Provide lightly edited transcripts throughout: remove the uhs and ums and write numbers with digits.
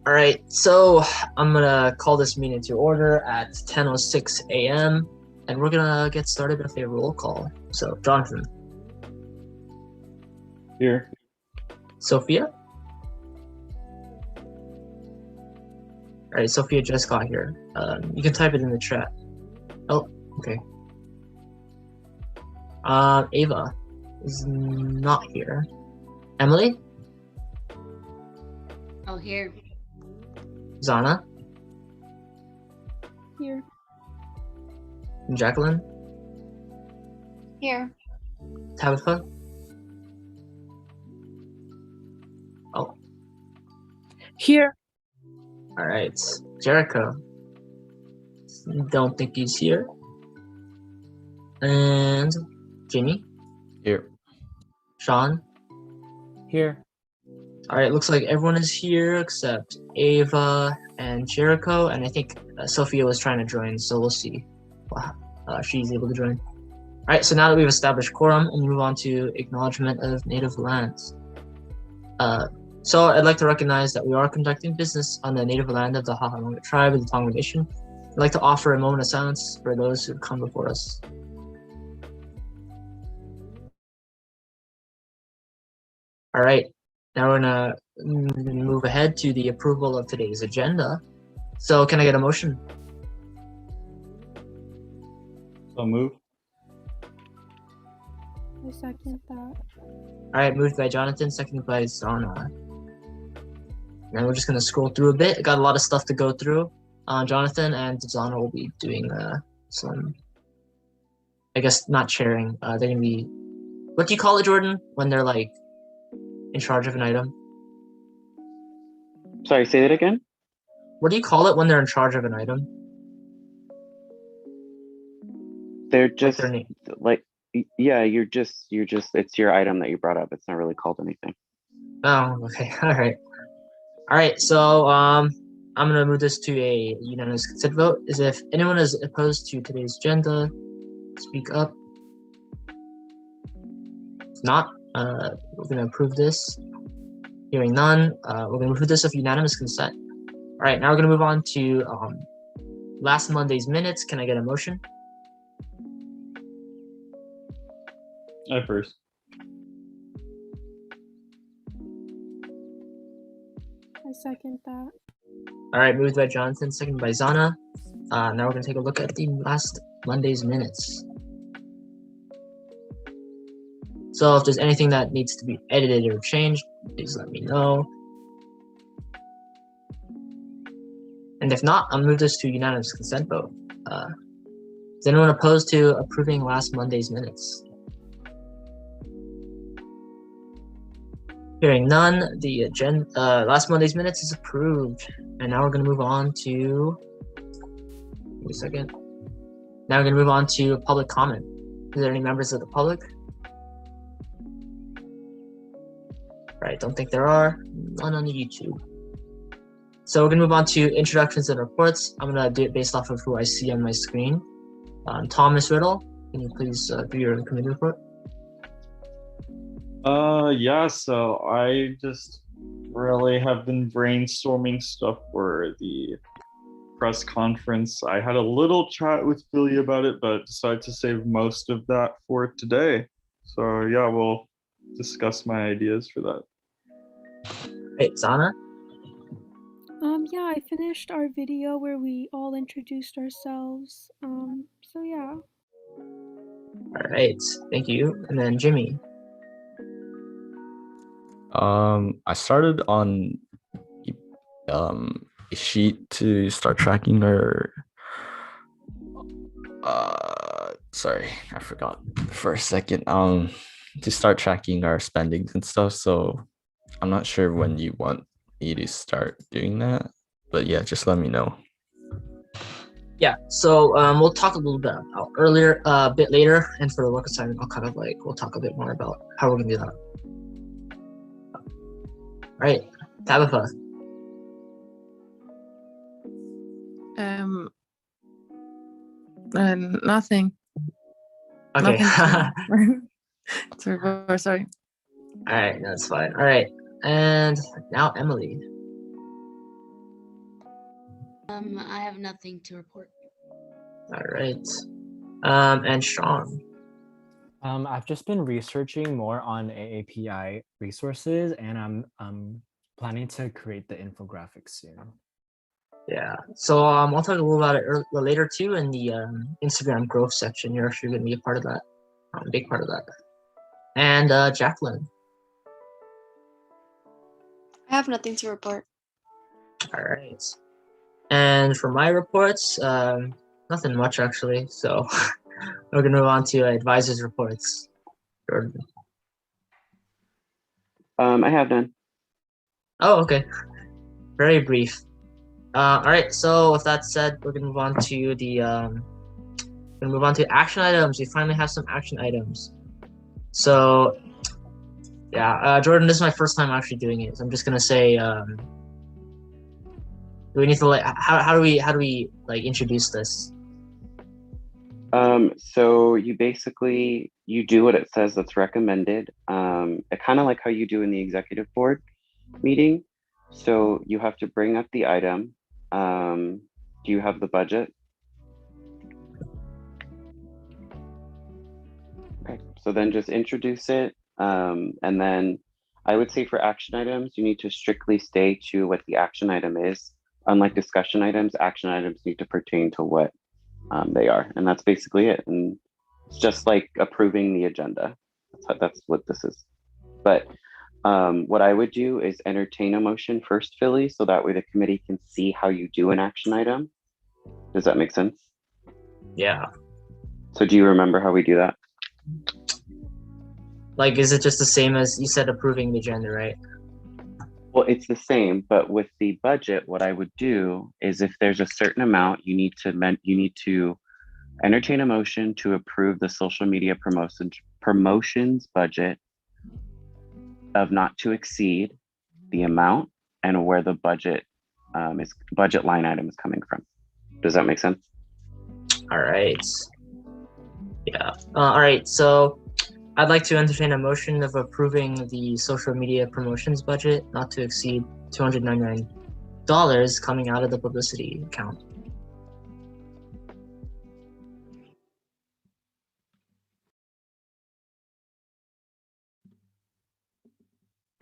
All right, so I'm gonna call this meeting to order at 10:06 a.m. and we're gonna get started with a roll call. So, Jonathan, Here. Sophia. All right, Sophia just got here. You can type it in the chat. Oh, okay. Ava is not here. Emily, Oh, here. Zana, Here. Jacqueline, Here. Tabitha. Oh, Here. all right. Jericho. Don't think he's here. And Jimmy, Here. Sean. Here. All right, looks like everyone is here except Ava and Jericho, and I think Sophia was trying to join, so we'll see. Wow, she's able to join. All right, so now that we've established quorum, and move on to acknowledgement of native lands. So I'd like to recognize that we are conducting business on the native land of the Hahalonga tribe of the Tonga Nation. I'd like to offer a moment of silence for those who've come before us. All right, now we're gonna move ahead to the approval of today's agenda. So can I get a motion? So move. I second that. All right, moved by Jonathan, seconded by Zana. And we're just gonna scroll through a bit. I got a lot of stuff to go through. Jonathan and Zana will be doing some, I guess not sharing. They're gonna be, what do you call it, Jordan, when they're like in charge of an item? Sorry, say that again? What do you call it when they're in charge of an item? They're Like just their name. like, yeah, you're just, it's your item that you brought up. It's not really called anything. Oh, okay. All right. All right. So I'm gonna move this to a unanimous consent vote. Is if anyone is opposed to today's agenda, speak up. If not, we're gonna approve this. Hearing none, we're gonna approve this with unanimous consent. All right. Now we're gonna move on to last Monday's minutes. Can I get a motion? I first. I second that. All right. Moved by Jonathan, seconded by Zana. Now we're gonna take a look at the last Monday's minutes. So if there's anything that needs to be edited or changed, please let me know. And if not, I'll move this to unanimous consent vote. Is anyone opposed to approving last Monday's minutes? Hearing none, the agenda, last Monday's minutes is approved. And now we're gonna move on to, give me a second. Now we're gonna move on to public comment. Is there any members of the public? Right, don't think there are. None on the YouTube. So we're gonna move on to introductions and reports. I'm gonna do it based off of who I see on my screen. Thomas Riddle, can you please do your committee report? Yeah, so I just really have been brainstorming stuff for the press conference. I had a little chat with Billy about it, but decided to save most of that for today. So yeah, we'll discuss my ideas for that. Hey, Zana? Yeah, I finished our video where we all introduced ourselves. So yeah. All right, thank you. And then Jimmy. I started on a sheet to start tracking our sorry, I forgot for a second. To start tracking our spendings and stuff. So I'm not sure when you want me to start doing that, but yeah, just let me know. Yeah, so we'll talk a little bit about earlier, a bit later, and for the work assignment, we'll talk a bit more about how we're gonna do that. All right, Tabitha. Nothing. Okay. Nothing sorry. All right, that's fine. All right, and now Emily. I have nothing to report. All right. And Sean. I've just been researching more on AAPI resources, and I'm planning to create the infographics soon. Yeah. So I'll talk a little about it later too in the Instagram growth section. You're actually going to be a part of that, a big part of that. And Jacqueline. I have nothing to report. All right. And for my reports, nothing much actually. So we're gonna move on to advisors' reports. Jordan. I have none. Oh, okay. Very brief. All right. So with that said, we're gonna move on to the action items. We finally have some action items. So yeah, Jordan, this is my first time actually doing it. So I'm just gonna say, do we need to like how do we like introduce this? So you basically, you do what it says that's recommended. Kind of like how you do in the executive board meeting. So you have to bring up the item. Do you have the budget? Okay, so then just introduce it. And then I would say for action items, you need to strictly stay to what the action item is. Unlike discussion items, action items need to pertain to what they are, and that's basically it. And it's just like approving the agenda. That's what this is. But what I would do is entertain a motion first, Philly, so that way the committee can see how you do an action item. Does that make sense? Yeah. So do you remember how we do that? Like, is it just the same as you said, approving the agenda, right? Well, it's the same, but with the budget, what I would do is if there's a certain amount, you need to entertain a motion to approve the social media promotions budget of not to exceed the amount and where the budget line item is coming from. Does that make sense? All right. Yeah. All right. So I'd like to entertain a motion of approving the social media promotions budget not to exceed $299 coming out of the publicity account.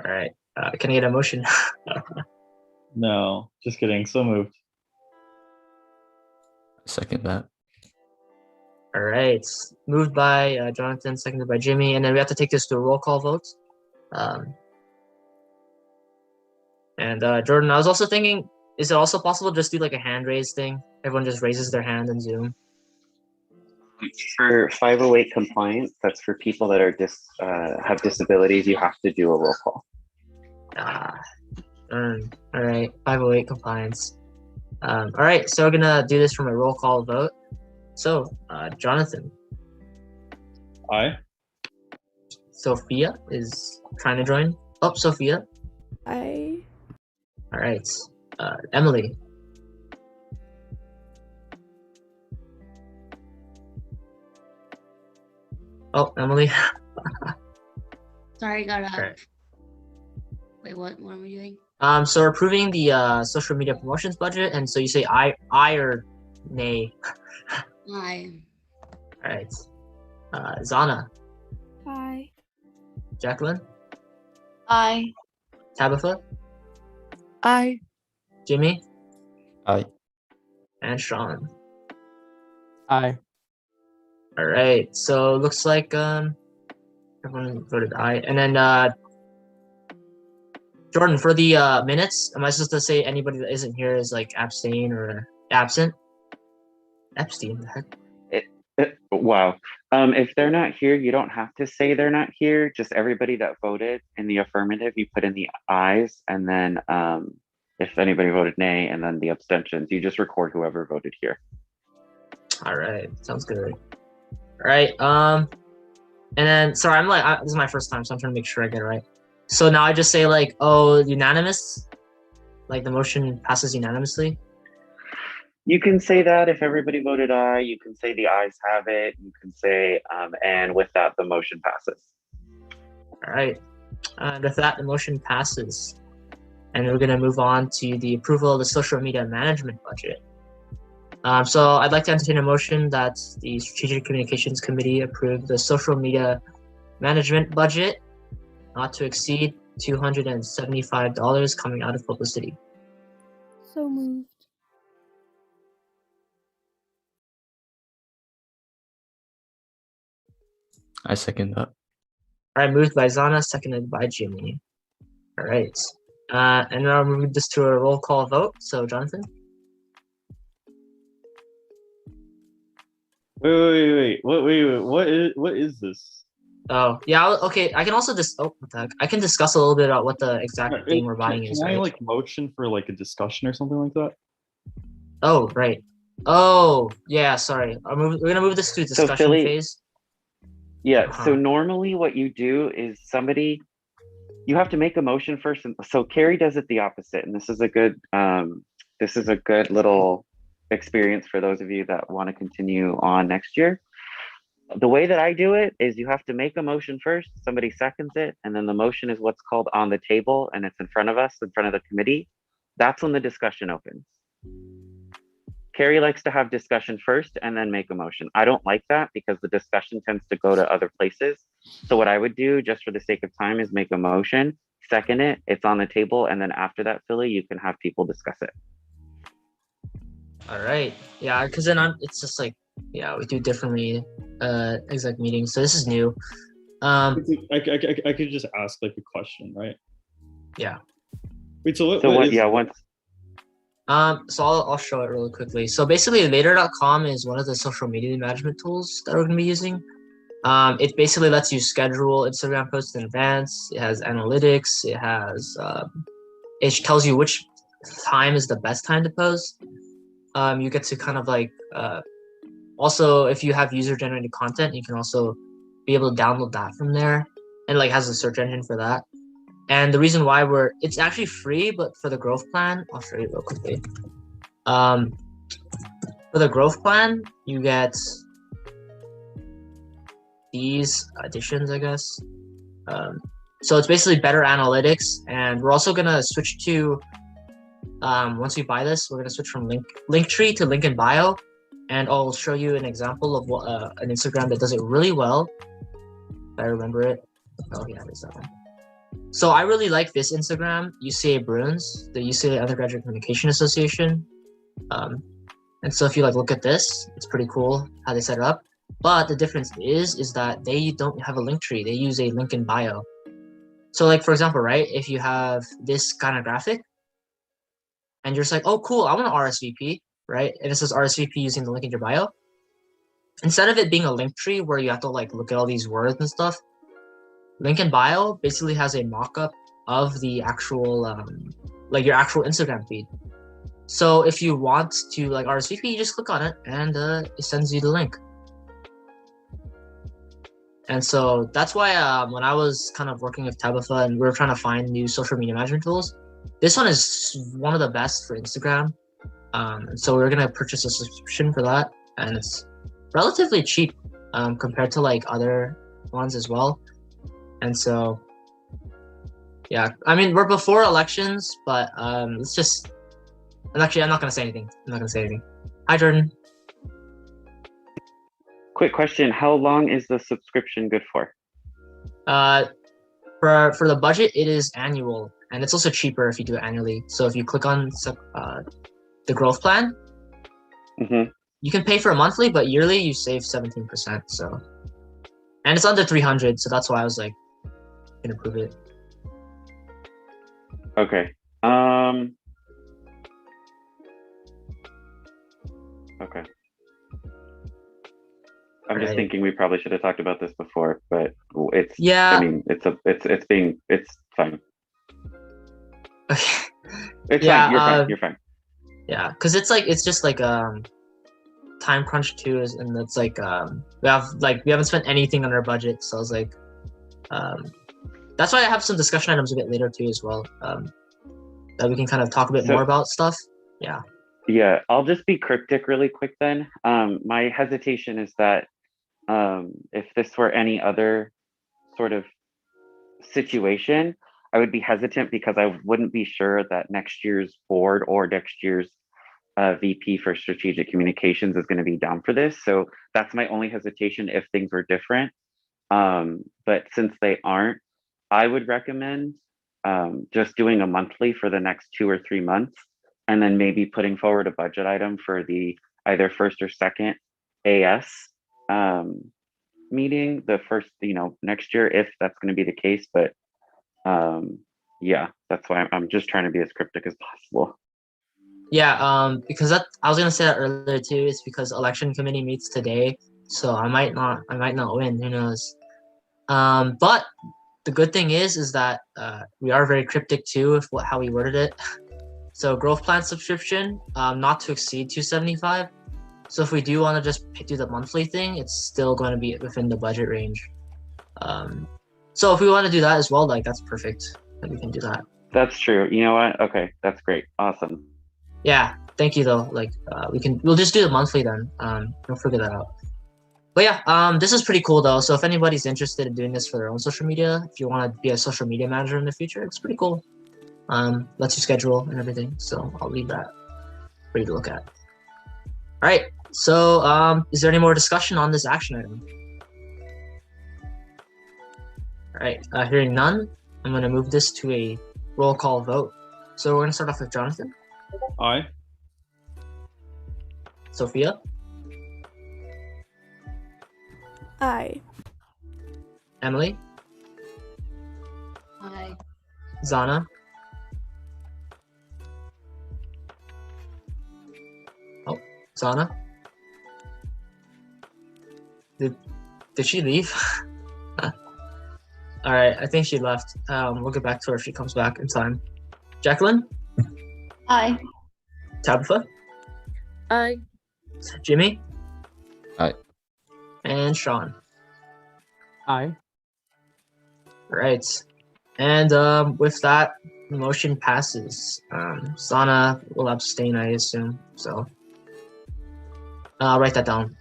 All right. Can I get a motion? No, just kidding. So moved. Second that. All right. Moved by Jonathan, seconded by Jimmy, and then we have to take this to a roll call vote. And Jordan, I was also thinking, is it also possible to just do like a hand raise thing? Everyone just raises their hand in Zoom. For 508 compliance, that's for people that are have disabilities. You have to do a roll call. All right, 508 compliance. All right, so we're gonna do this from a roll call vote. So, Jonathan. Aye. Sophia is trying to join. Oh, Sophia. Aye. All right, Emily. Oh, Emily. Sorry, got up. All right. Wait, what are we doing? So we're approving the social media promotions budget, and so you say aye or nay. Aye. All right. Zana. Aye. Jacqueline. Aye. Tabitha. Aye. Jimmy. Aye. And Sean. Aye. All right. So it looks like everyone voted aye, and then Jordan, for the minutes, am I supposed to say anybody that isn't here is like abstain or absent? Abstain, the heck? Wow. If they're not here, you don't have to say they're not here. Just everybody that voted in the affirmative, you put in the ayes, and then if anybody voted nay, and then the abstentions, you just record whoever voted here. All right, sounds good. All right, and then sorry, this is my first time, so I'm trying to make sure I get it right. So now I just say like, oh, unanimous, like the motion passes unanimously. You can say that if everybody voted aye. You can say the ayes have it. You can say, and with that, the motion passes. All right, and with that, the motion passes. and we're gonna move on to the approval of the social media management budget. So I'd like to entertain a motion that the Strategic Communications Committee approve the social media management budget not to exceed $275 coming out of publicity. So moved. I second that. All right, moved by Zana, seconded by Jimmy. All right. And now we'll move this to a roll call vote. So, Jonathan? Wait. What is this? Oh, yeah, okay. I can also what the heck? I can discuss a little bit about what the exact thing we're buying is, Can I right? like motion for like a discussion or something like that? Oh, right. Oh, yeah, sorry. We're gonna move this to discussion Philly- phase. Yeah, so Uh-huh. normally what you do is you have to make a motion first. And so Carrie does it the opposite. And this is a good little experience for those of you that want to continue on next year. The way that I do it is you have to make a motion first, somebody seconds it, and then the motion is what's called on the table, and it's in front of us, in front of the committee. That's when the discussion opens. Carrie likes to have discussion first and then make a motion. I don't like that because the discussion tends to go to other places. So what I would do, just for the sake of time, is make a motion, second it, it's on the table, and then after that, Philly, you can have people discuss it. All right. Yeah, because then it's just like, yeah, we do differently exec meetings. So this is new. I could just ask like a question, right? Yeah. Wait, so I'll show it really quickly. So basically, Later.com is one of the social media management tools that we're going to be using. It basically lets you schedule Instagram posts in advance. It has analytics. It has it tells you which time is the best time to post. You get to kind of like also, if you have user-generated content, you can also be able to download that from there, and like has a search engine for that. And the reason why it's actually free, but for the growth plan, I'll show you real quickly. For the growth plan, you get these additions, I guess. So it's basically better analytics, and we're also gonna switch to, once we buy this, we're gonna switch from Linktree to link in bio, and I'll show you an example of what an Instagram that does it really well. If I remember it. Oh yeah, there's that one. So I really like this Instagram, UCA Bruins, the UCA Undergraduate Communication Association. And so if you like look at this, it's pretty cool how they set it up. But the difference is that they don't have a link tree. They use a link in bio. So like, for example, right, if you have this kind of graphic and you're just like, oh, cool, I want to RSVP, right? And it says RSVP using the link in your bio. Instead of it being a link tree where you have to like look at all these words and stuff, link in bio basically has a mock-up of the actual, like your actual Instagram feed. So if you want to like RSVP, you just click on it and it sends you the link. And so that's why when I was kind of working with Tabitha and we were trying to find new social media management tools, this one is one of the best for Instagram. So we're gonna purchase a subscription for that, and it's relatively cheap compared to like other ones as well. And so, yeah, I mean, we're before elections, but let's just, and actually, I'm not gonna say anything. Hi, Jordan. Quick question, how long is the subscription good for? For the budget, it is annual, and it's also cheaper if you do it annually. So if you click on the growth plan, you can pay for a monthly, but yearly you save 17%. So, and it's under 300, so that's why I was like, gonna prove it. Okay. Okay. I'm just thinking we probably should have talked about this before, but it's, yeah. I mean, it's fine. Okay. It's yeah, fine. You're fine. Yeah, because it's just like time crunch too, and it's like we haven't spent anything on our budget, so I was like, that's why I have some discussion items a bit later too as well, that we can kind of talk a bit more about stuff. Yeah. Yeah, I'll just be cryptic really quick then. My hesitation is that if this were any other sort of situation, I would be hesitant because I wouldn't be sure that next year's board or next year's VP for strategic communications is going to be down for this. So that's my only hesitation if things were different. But since they aren't, I would recommend just doing a monthly for the next 2 or 3 months, and then maybe putting forward a budget item for the either first or second AS meeting, the first, next year, if that's going to be the case. But yeah, that's why I'm just trying to be as cryptic as possible. Yeah, because that I was gonna say that earlier too. It's because election committee meets today, so I might not win. Who knows? But the good thing is that we are very cryptic too with how we worded it. So growth plan subscription, not to exceed 275. So if we do want to just do the monthly thing, it's still going to be within the budget range. So if we want to do that as well, like that's perfect. Then we can do that. That's true. You know what? Okay, that's great. Awesome. Yeah, thank you though. Like we'll just do the monthly then. Don't figure that out. But yeah, this is pretty cool though. So if anybody's interested in doing this for their own social media, if you want to be a social media manager in the future, it's pretty cool. Lets you schedule and everything. So I'll leave that for you to look at. All right. So is there any more discussion on this action item? All right. Hearing none, I'm going to move this to a roll call vote. So we're going to start off with Jonathan. Aye. Sophia. Aye. Emily. Aye. Zana. Oh, Zana. Did she leave? All right, I think she left. We'll get back to her if she comes back in time. Jacqueline. Aye. Tabitha. Aye. Jimmy. Aye. And Sean. Aye. Right. And with that, the motion passes. Sana will abstain, I assume. So I'll write that down.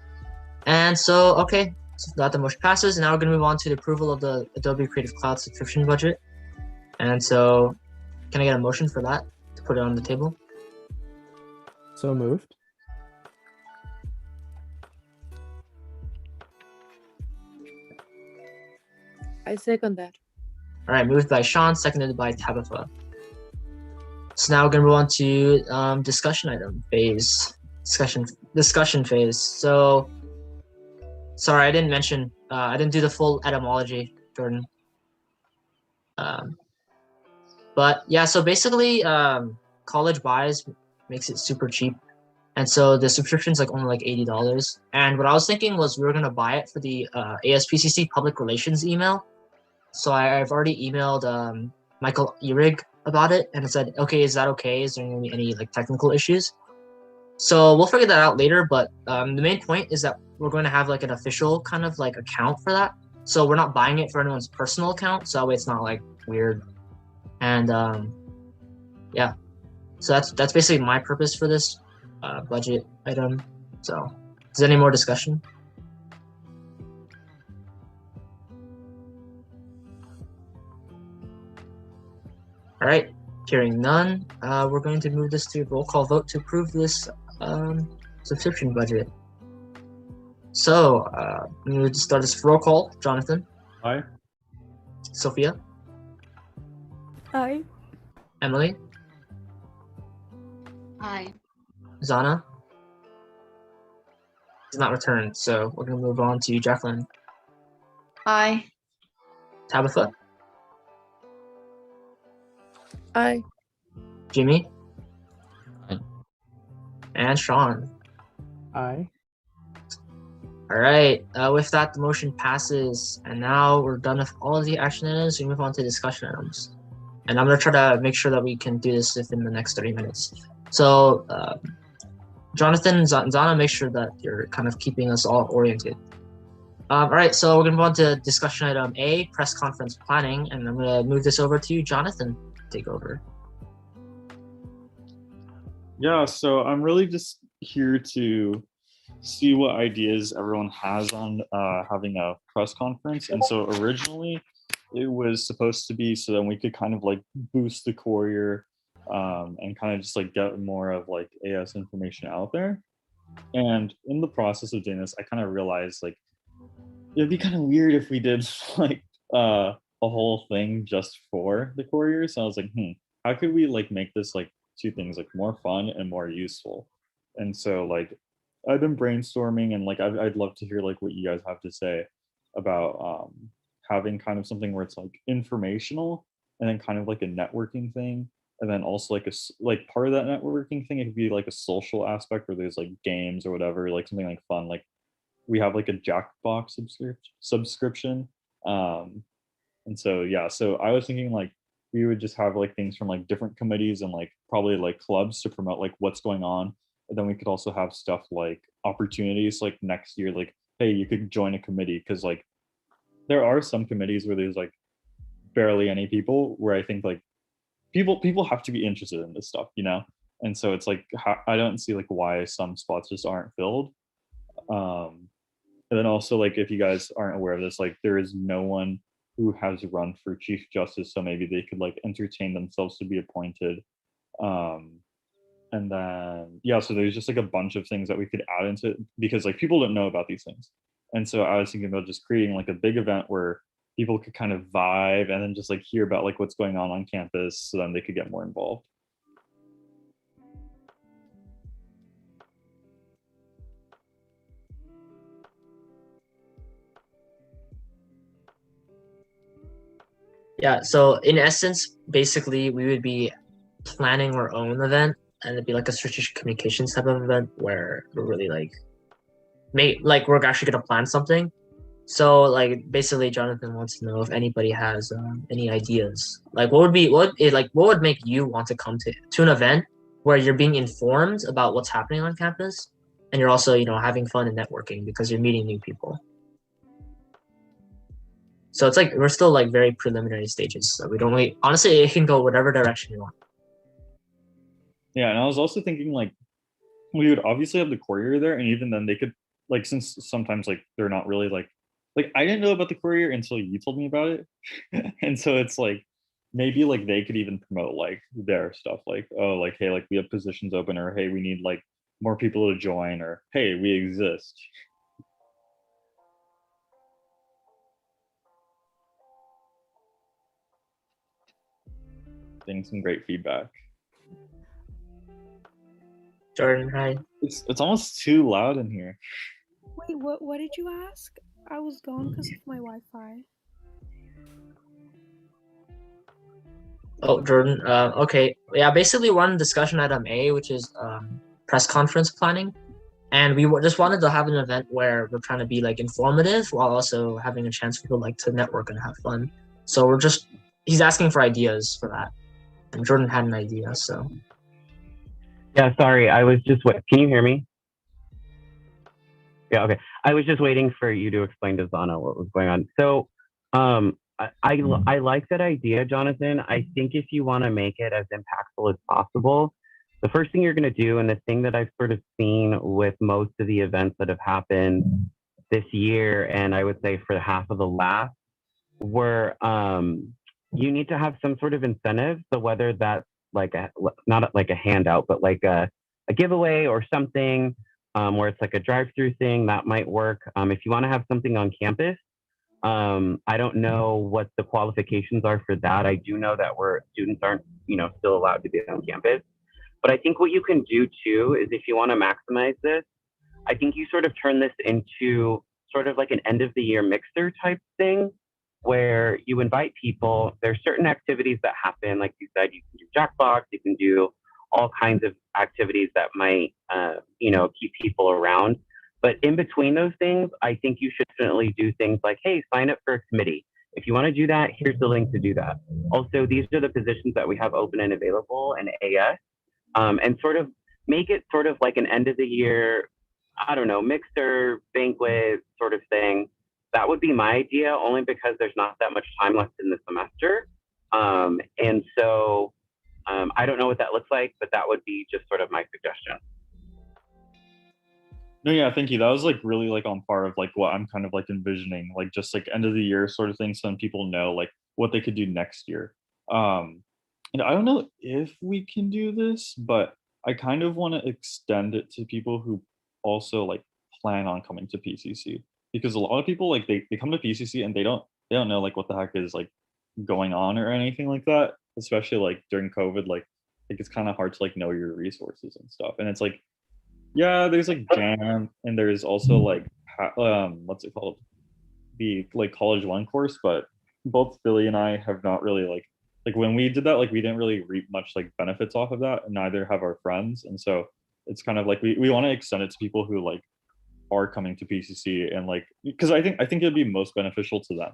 And so, okay, so that the motion passes. And now we're going to move on to the approval of the Adobe Creative Cloud subscription budget. And so, can I get a motion for that to put it on the table? So moved. I second that. All right, moved by Sean, seconded by Tabitha. So now we're going to move on to discussion item phase. Discussion phase. So, sorry, I didn't mention, I didn't do the full etymology, Jordan. But yeah, so basically, college buys makes it super cheap. And so the subscription's like only like $80. And what I was thinking was we were going to buy it for the ASPCC public relations email. So I've already emailed Michael Erig about it, and it said, okay, is that okay? Is there going to be any like technical issues? So we'll figure that out later, but the main point is that we're going to have like an official kind of like account for that. So we're not buying it for anyone's personal account, so that way it's not like weird. And yeah, so that's basically my purpose for this budget item. So is there any more discussion? All right, hearing none, we're going to move this to roll call vote to approve this subscription budget. So I'm going to start this roll call. Jonathan. Aye. Sophia. Aye. Emily. Aye. Zana. Is not returned, so we're going to move on to Jacqueline. Aye. Tabitha. Aye. Jimmy. Aye. And Sean. Aye. All right, with that, the motion passes, and now we're done with all of the action items. We move on to discussion items, and I'm gonna try to make sure that we can do this within the next 30 minutes. So, Jonathan and Zana, make sure that you're kind of keeping us all oriented. All right, so we're gonna move on to discussion item A, press conference planning, and I'm gonna move this over to you, Jonathan. Take over. Yeah, so I'm really just here to see what ideas everyone has on having a press conference. And so originally it was supposed to be so then we could kind of like boost the courier and kind of just like get more of like AS information out there. And in the process of doing this, I kind of realized like it'd be kind of weird if we did like a whole thing just for the courier. So I was like, how could we like make this like two things, like more fun and more useful? And so like I've been brainstorming, and like I'd love to hear like what you guys have to say about having kind of something where it's like informational and then kind of like a networking thing, and then also like like part of that networking thing, it could be like a social aspect where there's like games or whatever, like something like fun, like we have like a Jackbox subscription. And so yeah, so I was thinking like we would just have like things from like different committees and like probably like clubs to promote like what's going on. And then we could also have stuff like opportunities like next year, like, hey, you could join a committee, because like there are some committees where there's like barely any people, where I think like people have to be interested in this stuff, you know? And so it's like I don't see like why some spots just aren't filled. And then also like if you guys aren't aware of this, like there is no one who has run for Chief Justice, so maybe they could like entertain themselves to be appointed. And then yeah, so there's just like a bunch of things that we could add into it, because like people don't know about these things. And so I was thinking about just creating like a big event where people could kind of vibe and then just like hear about like what's going on campus, so then they could get more involved. Yeah, so in essence, basically we would be planning our own event, and it'd be like a strategic communications type of event where we're really like we're actually gonna plan something. So like basically Jonathan wants to know if anybody has any ideas. Like what would make you want to come to an event where you're being informed about what's happening on campus, and you're also, having fun and networking because you're meeting new people. So it's like we're still like very preliminary stages. So we don't really, honestly, it can go whatever direction you want. Yeah, and I was also thinking like we would obviously have the courier there, and even then they could like, since sometimes like they're not really like I didn't know about the courier until you told me about it. And so it's like maybe like they could even promote like their stuff, like, oh, like, hey, like we have positions open, or hey, we need like more people to join, or hey, we exist. Getting some great feedback. Jordan, hi. It's almost too loud in here. Wait, what did you ask? I was gone because of my Wi-Fi. Oh, Jordan. Okay. Yeah, basically we're on discussion item A, which is press conference planning. And we just wanted to have an event where we're trying to be like informative while also having a chance for people like to network and have fun. So he's asking for ideas for that. And Jordan had an idea, so. Yeah, sorry. I was just can you hear me? Yeah, okay. I was just waiting for you to explain to Zana what was going on. So I like that idea, Jonathan. I think if you want to make it as impactful as possible, the first thing you're going to do, and the thing that I've sort of seen with most of the events that have happened this year, and I would say for half of the last, were you need to have some sort of incentive. So whether that's like not like a handout, but like a giveaway or something, where it's like a drive-through thing, that might work. If you want to have something on campus, I don't know what the qualifications are for that. I do know that students aren't, still allowed to be on campus. But I think what you can do too is, if you want to maximize this, I think you sort of turn this into sort of like an end of the year mixer type thing, where you invite people. There's certain activities that happen, like you said, you can do Jackbox, you can do all kinds of activities that might, keep people around. But in between those things, I think you should definitely do things like, hey, sign up for a committee. If you want to do that, here's the link to do that. Also, these are the positions that we have open and available in AS, and sort of make it sort of like an end of the year, I don't know, mixer, banquet sort of thing. That would be my idea, only because there's not that much time left in the semester. And so I don't know what that looks like, but that would be just sort of my suggestion. No, yeah, thank you. That was like really like on par of like what I'm kind of like envisioning, like just like end of the year sort of thing. So then people know like what they could do next year. Um, and I don't know if we can do this, but I kind of want to extend it to people who also like plan on coming to PCC because a lot of people like they come to PCC and they don't know like what the heck is like going on or anything like that, especially like during COVID, like it's kind of hard to like know your resources and stuff. And it's like yeah, there's like jam and there's also like what's it called? The like college one course, but both Billy and I have not really like when we did that, like we didn't really reap much like benefits off of that, and neither have our friends. And so it's kind of like we want to extend it to people who like are coming to PCC and like because I think it'd be most beneficial to them.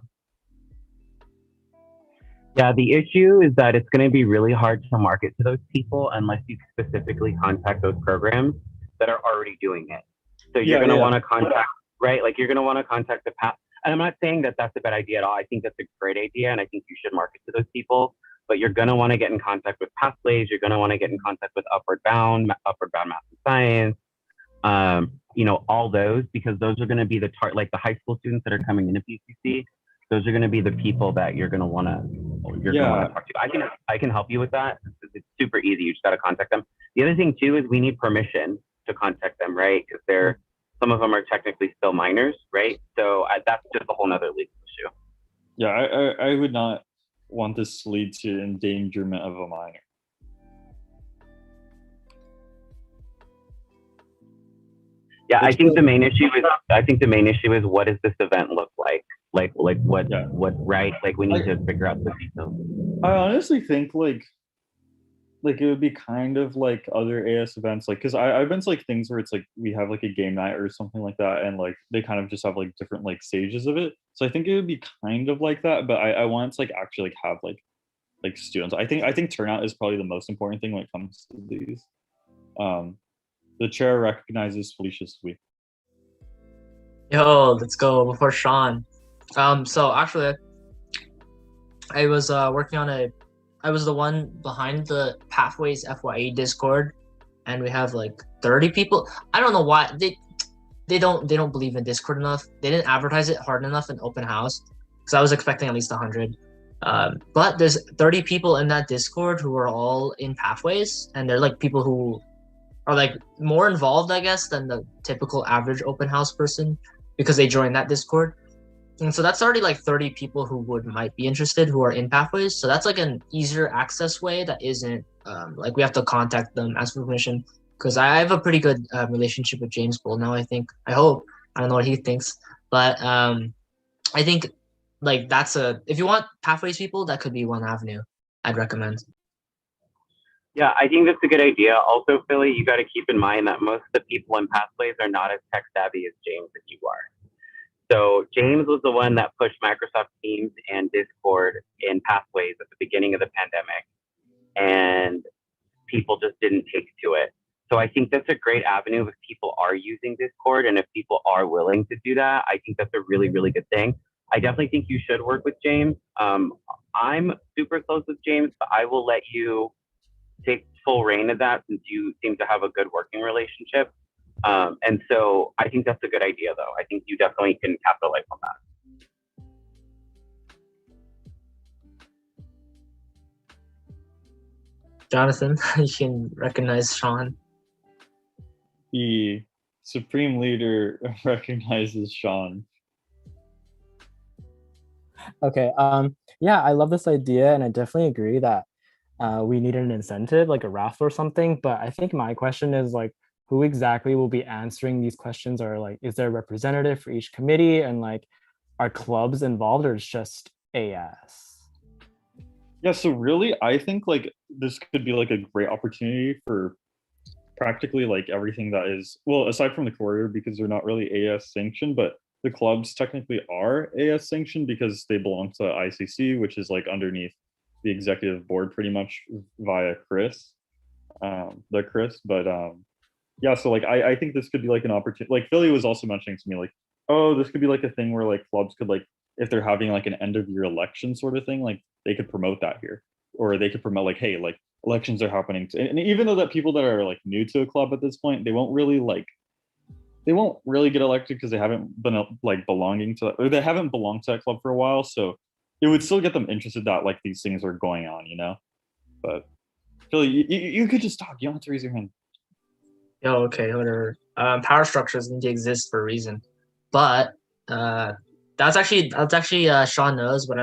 Yeah, the issue is that it's going to be really hard to market to those people unless you specifically contact those programs that are already doing it. So you're Yeah, going to yeah. want to contact, right? Like you're going to want to contact the past. And I'm not saying that that's a bad idea at all. I think that's a great idea, and I think you should market to those people. But you're going to want to get in contact with Pathways. You're going to want to get in contact with Upward Bound Math and Science. All those, because those are going to be like the high school students that are coming into PCC. Those are going to be the people that you're going to want to talk to. I can help you with that. It's super easy. You just got to contact them. The other thing too is we need permission to contact them, right? Because some of them are technically still minors, right? So that's just a whole nother legal issue. Yeah, I would not want this to lead to endangerment of a minor. Yeah, I think the main issue is what does this event look like? Like what right? Like we need to figure out the details. I honestly think like it would be kind of like other AS events, like because I've been to like things where it's like we have like a game night or something like that, and like they kind of just have like different like stages of it. So I think it would be kind of like that, but I want to like actually like have like students. I think turnout is probably the most important thing when it comes to these. The chair recognizes Felicia's week. Yo, let's go before Sean. So actually, I was working on I was the one behind the Pathways FYE Discord, and we have like 30 people. I don't know why they don't believe in Discord enough. They didn't advertise it hard enough in open house, because I was expecting at least 100. But there's 30 people in that Discord who are all in Pathways, and they're like people who are like more involved, I guess, than the typical average open house person, because they joined that Discord. And so that's already like 30 people who might be interested who are in Pathways. So that's like an easier access way that isn't like we have to contact them, ask for permission. Because I have a pretty good relationship with James Bull now, I think. I hope. I don't know what he thinks. But I think like if you want Pathways people, that could be one avenue I'd recommend. Yeah, I think that's a good idea. Also, Philly, you got to keep in mind that most of the people in Pathways are not as tech savvy as James and you are. So James was the one that pushed Microsoft Teams and Discord in Pathways at the beginning of the pandemic, and people just didn't take to it. So I think that's a great avenue if people are using Discord, and if people are willing to do that, I think that's a really, really good thing. I definitely think you should work with James. I'm super close with James, but I will let you take full reign of that since you seem to have a good working relationship. And so I think that's a good idea, though. I think you definitely can capitalize on that. Jonathan, you can recognize Sean. The Supreme Leader recognizes Sean. Okay. Yeah, I love this idea, and I definitely agree that we need an incentive, like a raffle or something. But I think my question is like, who exactly will be answering these questions, or like, is there a representative for each committee, and like, are clubs involved, or it's just AS? Yeah, so really, I think like this could be like a great opportunity for practically like everything that is, well, aside from the courier, because they're not really AS sanctioned, but the clubs technically are AS sanctioned because they belong to ICC, which is like underneath the executive board pretty much via Chris. But yeah, so like I think this could be like an opportunity. Like Philly was also mentioning to me like, oh, this could be like a thing where like clubs could like, if they're having like an end of year election sort of thing, like they could promote that here, or they could promote like, hey, like elections are happening. And even though that people that are like new to a club at this point, they won't really like they won't really get elected because they haven't been like belonging to, or they haven't belonged to that club for a while. So it would still get them interested that like these things are going on, you know. But Philly, you could just talk. You don't have to raise your hand. Yo, okay, whatever. Power structures need to exist for a reason, but that's actually Sean knows, but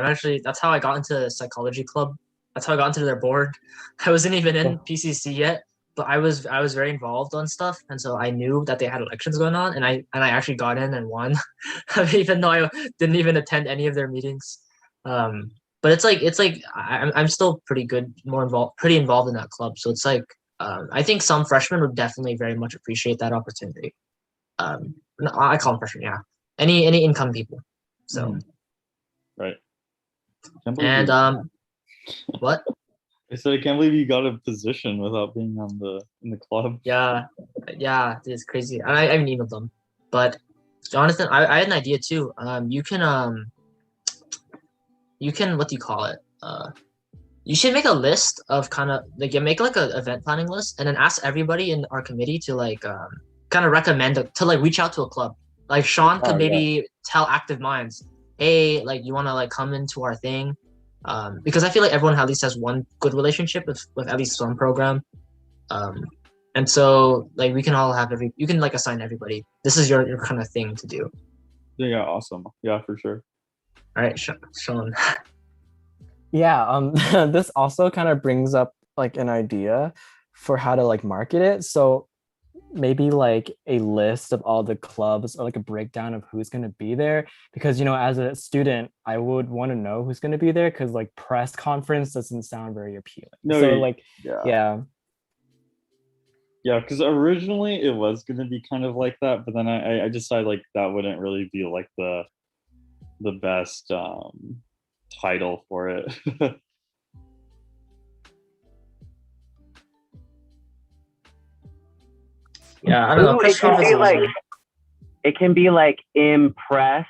that's how I got into the psychology club. That's how I got into their board. I wasn't even in PCC yet, but I was very involved on stuff, and so I knew that they had elections going on, and I actually got in and won, even though I didn't even attend any of their meetings. But it's like I'm still pretty involved in that club. So it's like I think some freshmen would definitely very much appreciate that opportunity. No, I call them freshmen, yeah. Any income people. So Right. and what? I said I can't believe you got a position without being in the club. Yeah, it's crazy. I haven't emailed them, but Jonathan, I had an idea too. You can what do you call it? You should make a list of kind of like make like a event planning list, and then ask everybody in our committee to like kind of recommend to like reach out to a club. Like Sean could maybe tell Active Minds, hey, like you want to like come into our thing, because I feel like everyone at least has one good relationship with at least some program, and so like we can all have you can like assign everybody. This is your kind of thing to do. Yeah, awesome. Yeah, for sure. All right, Sean. Yeah, this also kind of brings up like an idea for how to like market it. So maybe like a list of all the clubs or like a breakdown of who's going to be there, because you know, as a student I would want to know who's going to be there, because like press conference doesn't sound very appealing. So like yeah, because originally it was going to be kind of like that, but then I decided like that wouldn't really be like the best title for it. Yeah, I don't know. It can be like, it can be like impress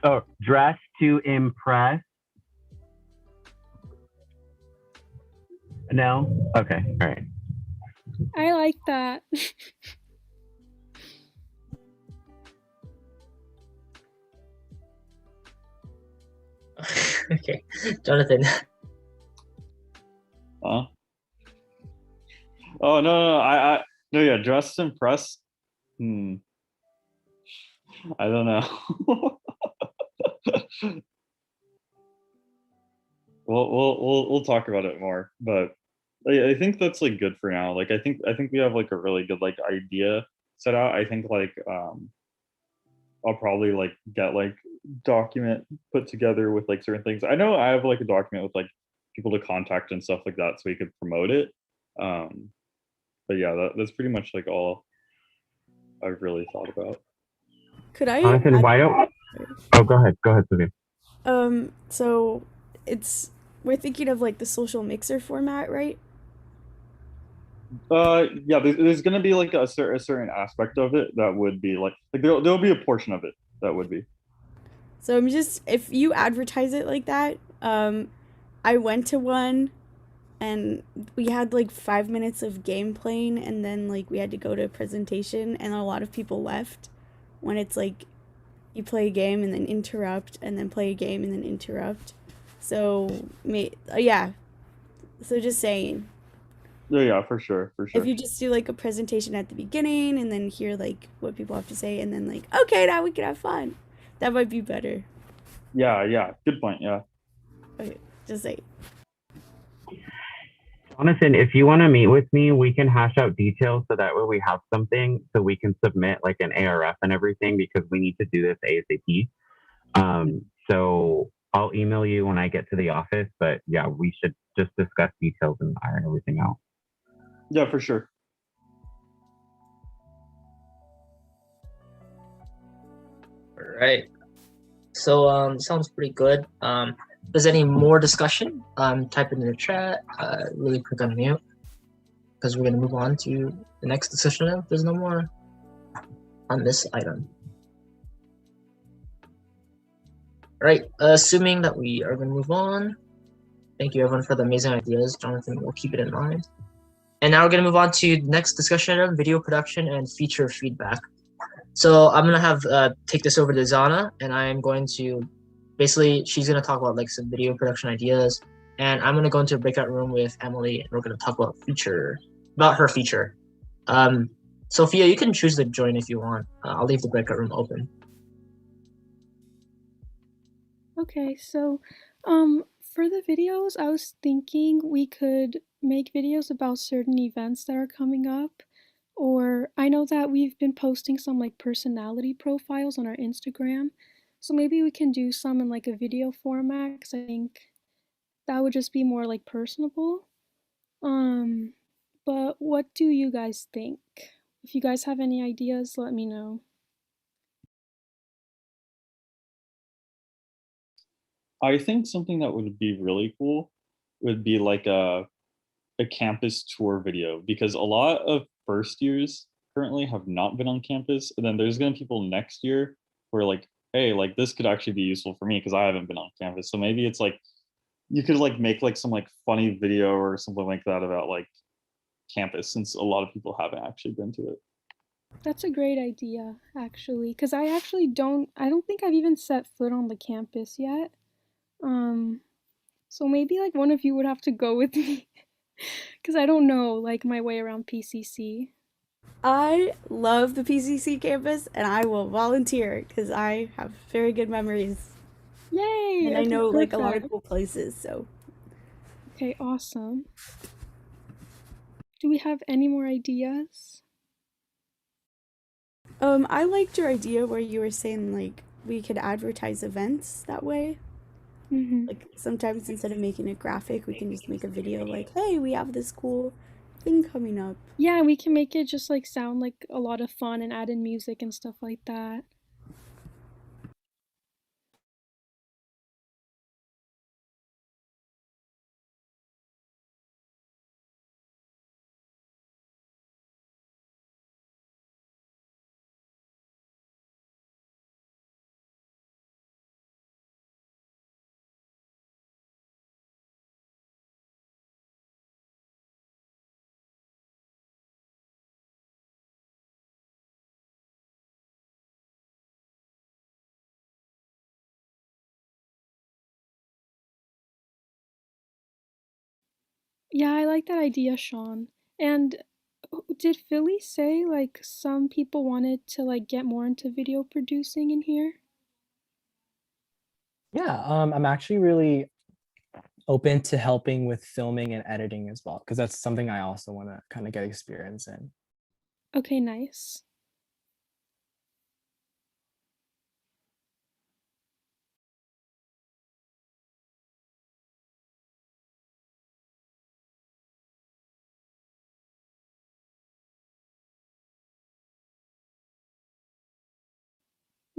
or dress to impress. No? Okay, all right. I like that. Okay, Jonathan. Oh no, no, yeah, dress to impress. I don't know. We'll talk about it more, but I think that's like good for now. Like I think we have like a really good like idea set out. I think like I'll probably like get like document put together with like certain things. I know I have like a document with like people to contact and stuff like that, so we could promote it. But yeah, that's pretty much like all I've really thought about. Could I? Jonathan, why don't? Oh, go ahead, Sylvia. So we're thinking of like the social mixer format, right? Yeah, there's gonna be like a certain aspect of it that would be like there'll be a portion of it that would be. So I'm just, if you advertise it like that, I went to one and we had like 5 minutes of game playing, and then like we had to go to a presentation, and a lot of people left when it's like you play a game and then interrupt and then play a game and then interrupt. So yeah, so just saying. Yeah, for sure. If you just do like a presentation at the beginning and then hear like what people have to say, and then like, okay, now we can have fun, that might be better. Yeah, good point. Yeah. Okay, just say. Jonathan, if you want to meet with me, we can hash out details so that way we have something so we can submit like an ARF and everything, because we need to do this ASAP. So I'll email you when I get to the office, but yeah, we should just discuss details and iron everything out. Yeah, for sure. All right. So sounds pretty good. If there's any more discussion, type it in the chat. Really quick on mute, because we're gonna move on to the next discussion item. There's no more on this item. All right. Assuming that we are gonna move on. Thank you everyone for the amazing ideas. Jonathan will keep it in mind. And now we're gonna move on to the next discussion item: video production and feature feedback. So I'm gonna have take this over to Zana, and I am going to basically she's gonna talk about like some video production ideas, and I'm gonna go into a breakout room with Emily, and we're gonna talk about her feature. Sophia, you can choose to join if you want. I'll leave the breakout room open. Okay, so for the videos, I was thinking we could make videos about certain events that are coming up. Or I know that we've been posting some like personality profiles on our Instagram. So maybe we can do some in like a video format because I think that would just be more like personable. Um, but what do you guys think? If you guys have any ideas, let me know. I think something that would be really cool would be like a campus tour video, because a lot of first years currently have not been on campus, and then there's gonna be people next year who are like, hey, like this could actually be useful for me because I haven't been on campus. So maybe it's like you could like make like some like funny video or something like that about like campus, since a lot of people haven't actually been to it. That's a great idea, actually, because I don't think I've even set foot on the campus yet. Um, so maybe like one of you would have to go with me, because I don't know like my way around PCC. I love the PCC campus and I will volunteer because I have very good memories Yay! and I Okay, know like a lot of perfect. cool places. So, Okay, awesome. Do we have any more ideas? I liked your idea where you were saying like we could advertise events that way. Mm-hmm. Like sometimes instead of making a graphic, we can just make a video like, hey, we have this cool thing coming up. Yeah, we can make it just like sound like a lot of fun and add in music and stuff like that. Yeah, I like that idea, Sean. And did Philly say like some people wanted to like get more into video producing in here? Yeah, I'm actually really open to helping with filming and editing as well, because that's something I also want to kind of get experience in. Okay, nice.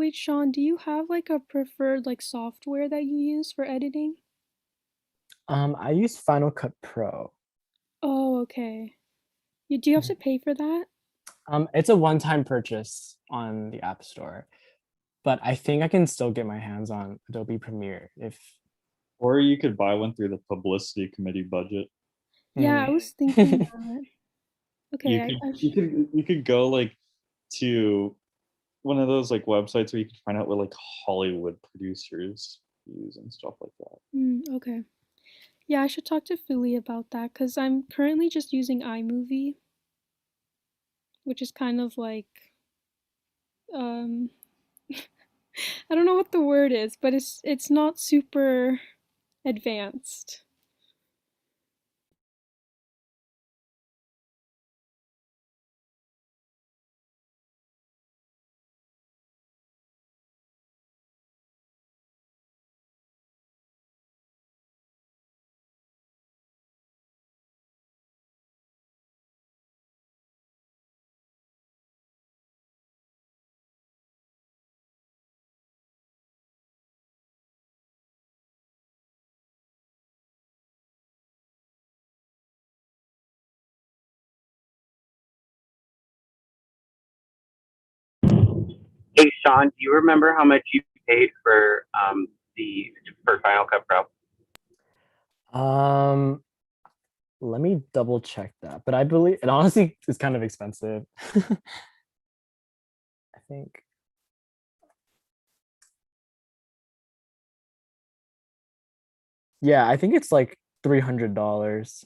Wait, Sean, do you have like a preferred like software that you use for editing? I use Final Cut Pro. Oh, okay. Do you have to pay for that? It's a one-time purchase on the App Store, but I think I can still get my hands on Adobe Premiere if. Or you could buy one through the publicity committee budget. Yeah, I was thinking that. Okay, You could go like to one of those like websites where you can find out what like Hollywood producers use and stuff like that. okay. Yeah, I should talk to Philly about that because I'm currently just using iMovie, which is kind of like um I don't know what the word is, but it's not super advanced. Hey, Sean, do you remember how much you paid for for Final Cut Pro? Um, Let me double check that, but I believe it honestly is kind of expensive. I think. Yeah, I think it's like $300.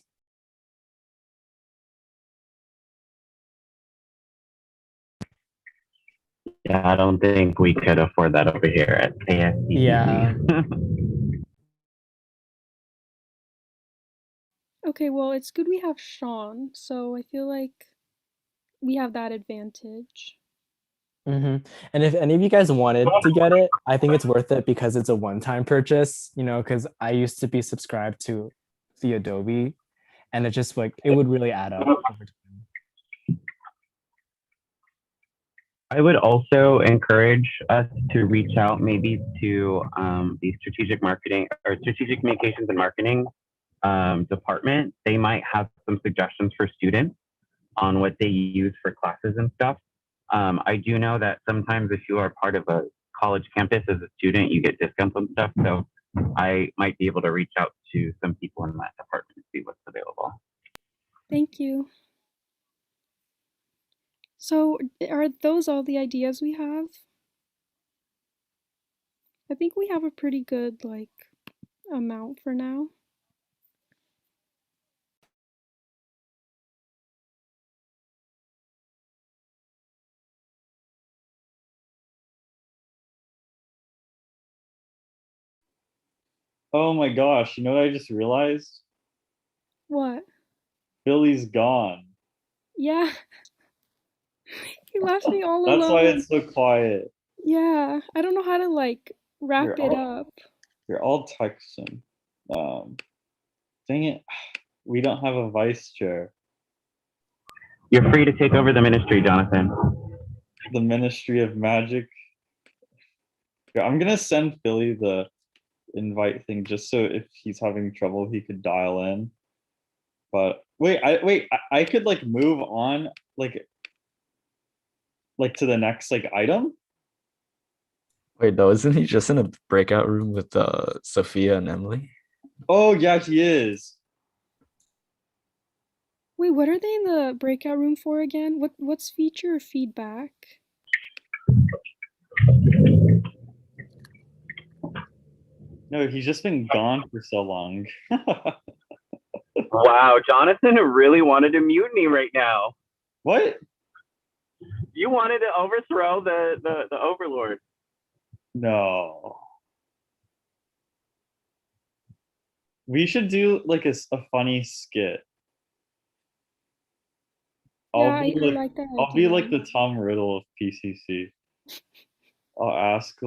Yeah, I don't think we could afford that over here at ASCCC. Yeah. Okay, well, it's good we have Sean, so I feel like we have that advantage. And if any of you guys wanted to get it, I think it's worth it because it's a one-time purchase, because I used to be subscribed to the Adobe, and it just like it would really add up over time. I would also encourage us to reach out maybe to the strategic marketing or strategic communications and marketing department. They might have some suggestions for students on what they use for classes and stuff. I do know that sometimes if you are part of a college campus as a student, you get discounts on stuff. So I might be able to reach out to some people in that department to see what's available. Thank you. So, are those all the ideas we have? I think we have a pretty good, amount for now. Oh my gosh, you know what I just realized? What? Billy's gone. Yeah. He left me all That's why alone. it's so quiet. Yeah, I don't know how to wrap it up. You're all texting. Dang it. We don't have a vice chair. You're free to take over the ministry, Jonathan. The Ministry of Magic. Yeah, I'm gonna send Billy the invite thing just so if he's having trouble he could dial in. But I could move on like to the next item. Wait, though, isn't he just in a breakout room with Sophia and Emily? Oh yeah, he is. Wait, what are they in the breakout room for again? What's feature or feedback? No, he's just been gone for so long. Wow, Jonathan really wanted to mutiny right now. What? You wanted to overthrow the overlord. No. We should do a funny skit. Yeah, I like that I'll be idea. the Tom Riddle of PCC. I'll ask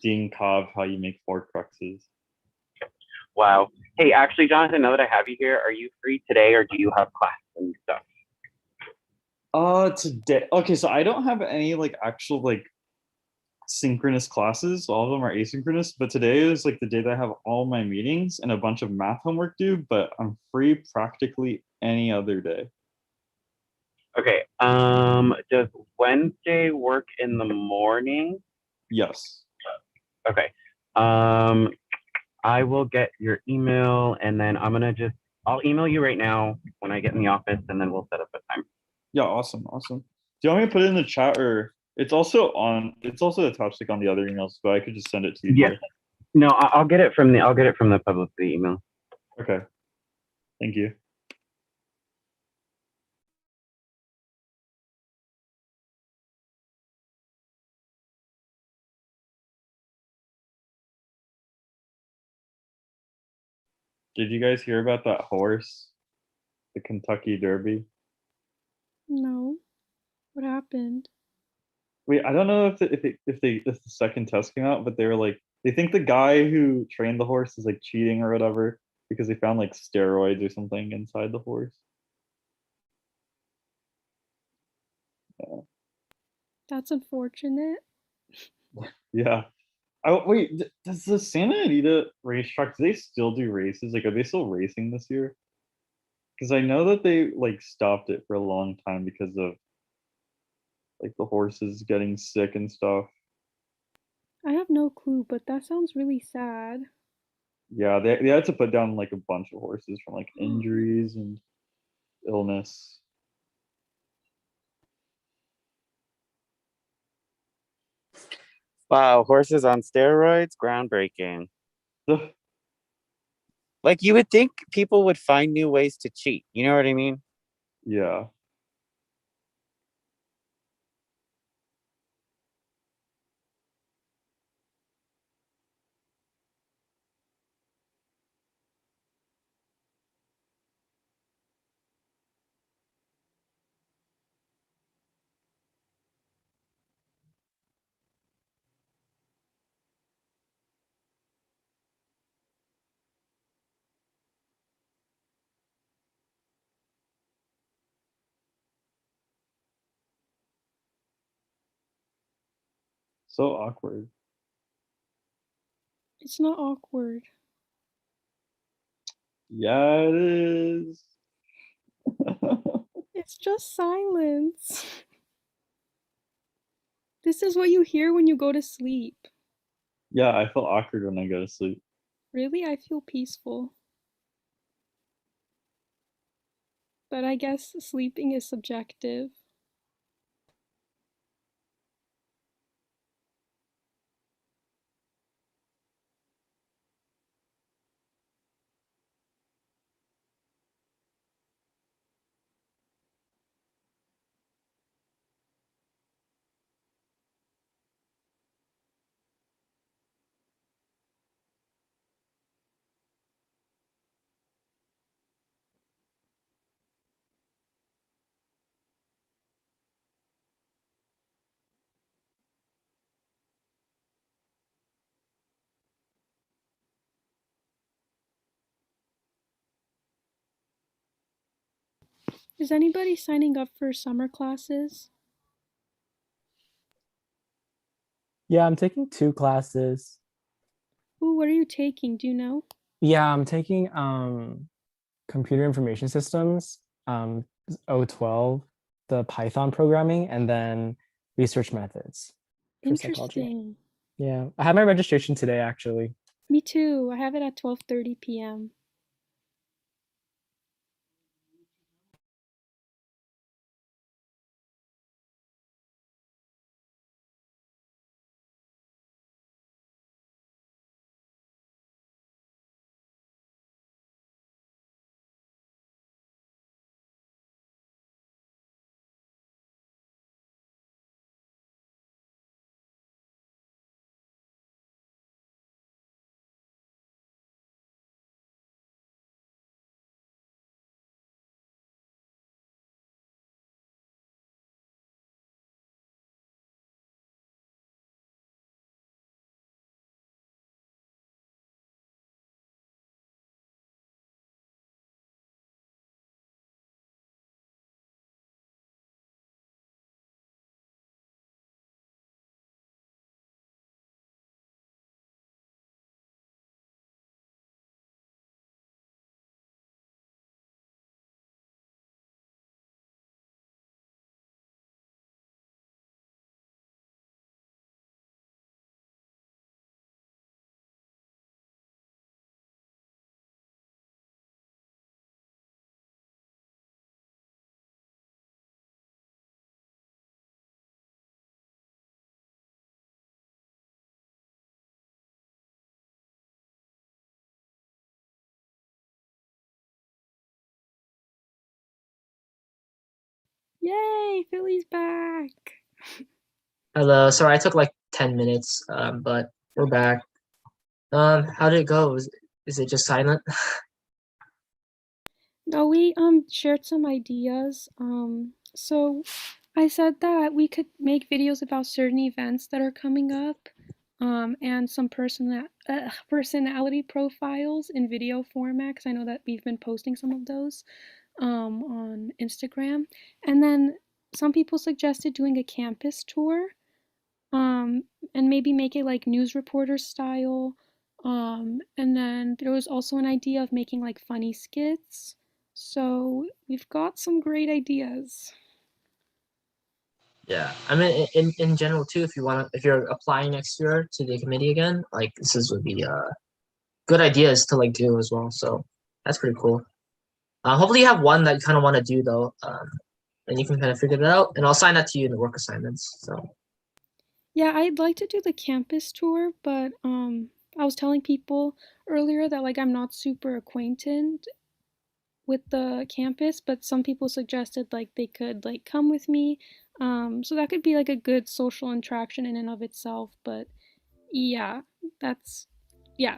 Dean Cobb how you make Horcruxes. Wow. Hey, actually, Jonathan, now that I have you here, are you free today or do you have class and stuff? Today. Okay, so I don't have any actual synchronous classes. All of them are asynchronous, but today is the day that I have all my meetings and a bunch of math homework due, but I'm free practically any other day. Okay. Does Wednesday work in the morning? Yes. Okay. I will get your email and then I'll email you right now when I get in the office and then we'll set up a time. Yeah, awesome. Do you want me to put it in the chat or it's also attached on the other emails, but I could just send it to you. Yeah. No, I'll get it from the publicity email. Okay. Thank you. Did you guys hear about that horse? The Kentucky Derby? No. What happened? Wait, I don't know if the second test came out, but they were they think the guy who trained the horse is cheating or whatever because they found steroids or something inside the horse. Yeah. That's unfortunate. Yeah. Wait, does the Santa Anita racetrack, do they still do races? Are they still racing this year? Because I know that they stopped it for a long time because of the horses getting sick and stuff. I have no clue, but that sounds really sad. Yeah, they had to put down a bunch of horses from injuries and illness. Wow, horses on steroids, groundbreaking. Like you would think people would find new ways to cheat. You know what I mean? Yeah. So awkward. It's not awkward. Yeah, it is. It's just silence. This is what you hear when you go to sleep. Yeah, I feel awkward when I go to sleep. Really, I feel peaceful. But I guess sleeping is subjective. Is anybody signing up for summer classes? Yeah, I'm taking 2 classes. Ooh, what are you taking? Do you know? Yeah, I'm taking computer information systems, O12, the Python programming, and then research methods for psychology. Interesting. Yeah, I have my registration today actually. Me too. I have it at 12:30 p.m. Yay, Philly's back. Hello. Sorry, I took like 10 minutes, but we're back. How did it go? Is it just silent? No, we shared some ideas. So I said that we could make videos about certain events that are coming up, and some personality profiles in video format, because I know that we've been posting some of those on Instagram. And then some people suggested doing a campus tour, and maybe make it like news reporter style. And then there was also an idea of making like funny skits. So we've got some great ideas. Yeah, I mean, in general too, if you're applying next year to the committee again, like would be good ideas to like do as well. So that's pretty cool. Hopefully you have one that you kind of want to do though, and you can kind of figure it out. And I'll assign that to you in the work assignments. So Yeah, I'd like to do the campus tour, but I was telling people earlier that like I'm not super acquainted with the campus, but some people suggested like they could like come with me. So that could be like a good social interaction in and of itself, but yeah, that's yeah.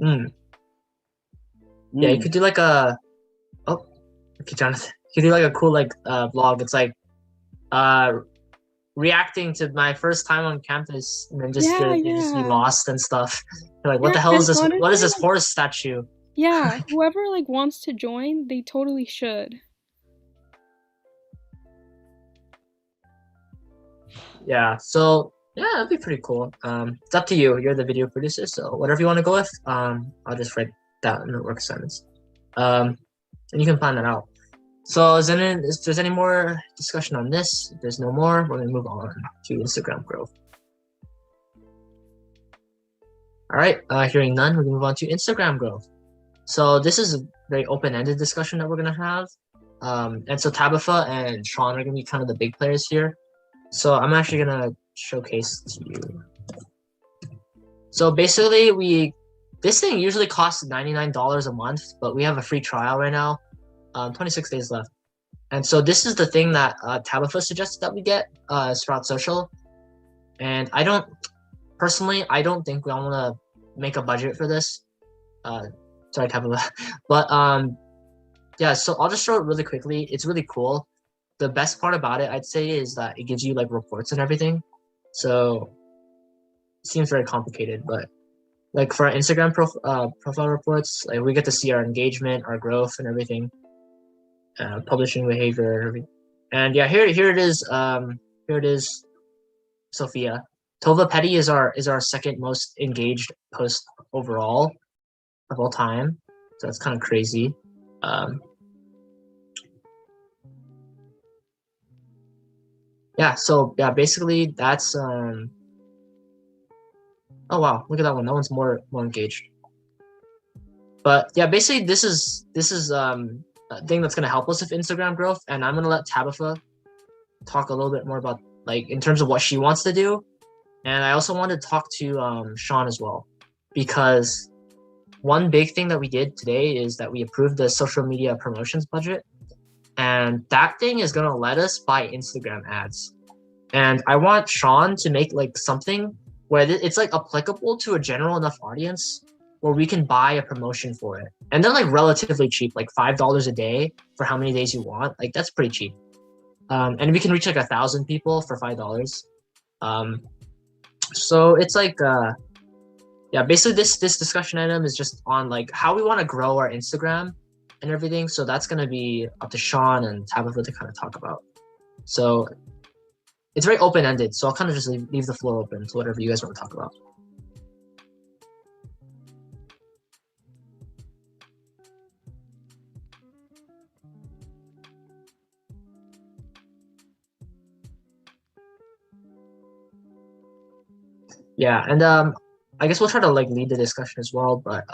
Mm. Yeah, you could do like oh, okay, Jonathan. You could do like a cool like vlog. It's like uh reacting to my first time on campus, and then just Yeah, you just be yeah. lost and stuff. You're like, what Yeah, the hell and is this? What is honestly, this like, horse statue? yeah, whoever like wants to join, they totally should. Yeah, so yeah, that'd be pretty cool. It's up to you. You're the video producer, so whatever you want to go with, I'll just write that in the work assignments. And you can plan that out. So if there's any more discussion on this, if there's no more, we're gonna move on to Instagram growth. All right, hearing none, we're gonna move on to Instagram growth. So this is a very open-ended discussion that we're gonna have. And so Tabitha and Sean are gonna be kind of the big players here. So I'm actually gonna showcase to you. So basically, this thing usually costs $99 a month, but we have a free trial right now. 26 days left. And so this is the thing that Tabitha suggested that we get, Strat Social. And I don't think we want to make a budget for this. Sorry, Tabitha. But yeah, so I'll just show it really quickly. It's really cool. The best part about it, I'd say, is that it gives you like reports and everything. So it seems very complicated, but like for our Instagram profile reports, like we get to see our engagement, our growth, and everything. Publishing behavior, and yeah, here it is. Here it is, Sophia. Tova Petty is our second most engaged post overall of all time, so that's kind of crazy. Yeah, so yeah, basically that's oh wow, look at that one. That one's more engaged. But yeah, basically this is a thing that's gonna help us with Instagram growth, and I'm gonna let Tabitha talk a little bit more about like in terms of what she wants to do. And I also wanted to talk to Sean as well, because one big thing that we did today is that we approved the social media promotions budget, and that thing is gonna let us buy Instagram ads. And I want Sean to make like something where it's like applicable to a general enough audience where we can buy a promotion for it. And they're like relatively cheap, like $5 a day for how many days you want. Like that's pretty cheap. And we can reach like 1,000 people for $5. So it's like yeah, basically this discussion item is just on like how we want to grow our Instagram and everything. So that's gonna be up to Sean and Tabitha to kind of talk about. So it's very open-ended, so I'll kind of just leave the floor open to whatever you guys want to talk about. Yeah, and I guess we'll try to like lead the discussion as well. But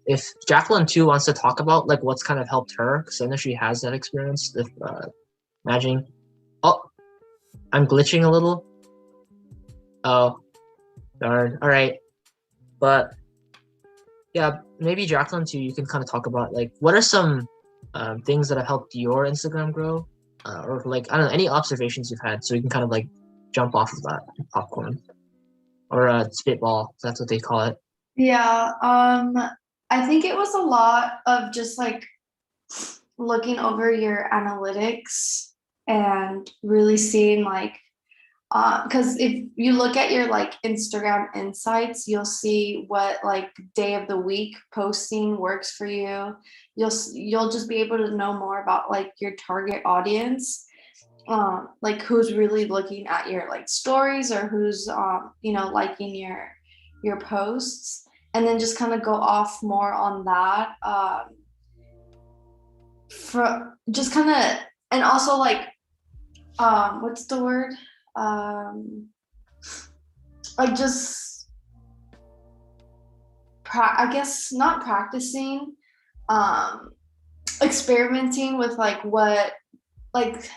if Jacqueline too wants to talk about like what's kind of helped her, because I know she has that experience with managing. Oh, I'm glitching a little. Oh, darn. All right, but yeah, maybe Jacqueline too. You can kind of talk about like what are some things that have helped your Instagram grow, or like I don't know any observations you've had, so you can kind of like jump off of that popcorn. Or spitball, that's what they call it. Yeah, I think it was a lot of just like looking over your analytics and really seeing like because if you look at your like Instagram insights, you'll see what like day of the week posting works for you. You'll just be able to know more about like your target audience, like who's really looking at your like stories or who's liking your posts, and then just kind of go off more on that for just kind of, and also like what's the word, like just I guess not practicing, experimenting with like what like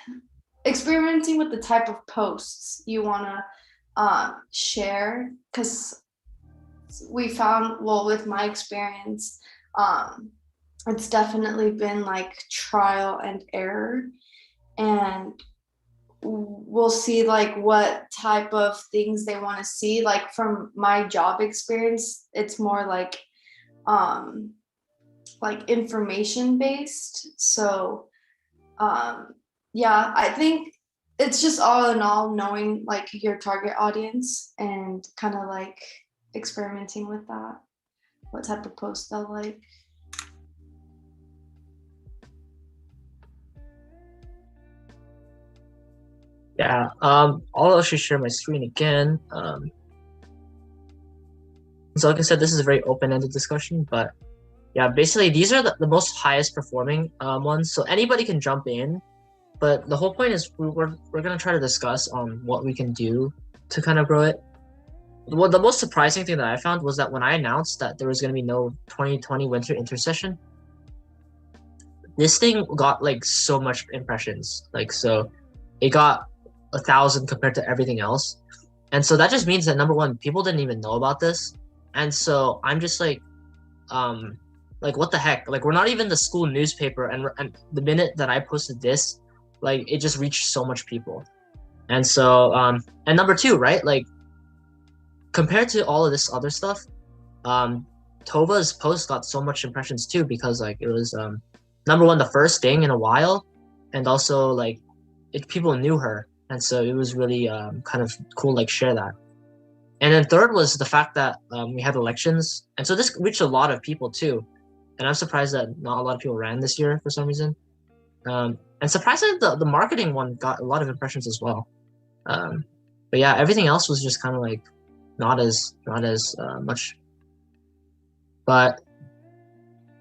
experimenting with the type of posts you want to share, because we found, well, with my experience, it's definitely been like trial and error, and we'll see like what type of things they want to see. Like from my job experience, it's more like information based. So yeah, I think it's just all in all knowing like your target audience and kind of like experimenting with that, what type of post they'll like. Yeah, I'll actually share my screen again. So like I said, this is a very open-ended discussion, but yeah, basically these are the most highest performing ones. So anybody can jump in, but the whole point is we're gonna try to discuss on what we can do to kind of grow it. Well, the most surprising thing that I found was that when I announced that there was gonna be no 2020 winter intersession, this thing got like so much impressions. Like, so it got 1,000 compared to everything else. And so that just means that number one, people didn't even know about this. And so I'm just like what the heck? Like, we're not even the school newspaper, and the minute that I posted this, like, it just reached so much people. And so and number two, right? Like, compared to all of this other stuff, Tova's post got so much impressions too, because like it was number one, the first thing in a while, and also like people knew her, and so it was really kind of cool, like, share that. And then third was the fact that we had elections, and so this reached a lot of people too. And I'm surprised that not a lot of people ran this year for some reason. And surprisingly, the marketing one got a lot of impressions as well. But yeah, everything else was just kind of like not as much. But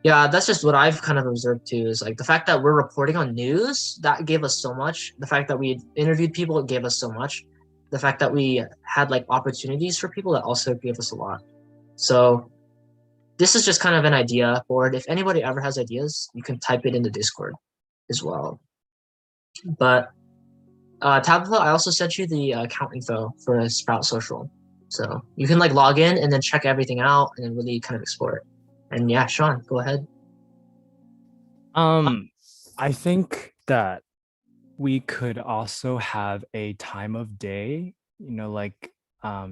yeah, that's just what I've kind of observed too, is like the fact that we're reporting on news, that gave us so much. The fact that we interviewed people, it gave us so much. The fact that we had like opportunities for people, that also gave us a lot. So this is just kind of an idea board. If anybody ever has ideas, you can type it in the Discord as well. But Tabitha, I also sent you the account info for Sprout Social. So you can like log in and then check everything out and then really kind of explore it. And yeah, Sean, go ahead. I think that we could also have a time of day, like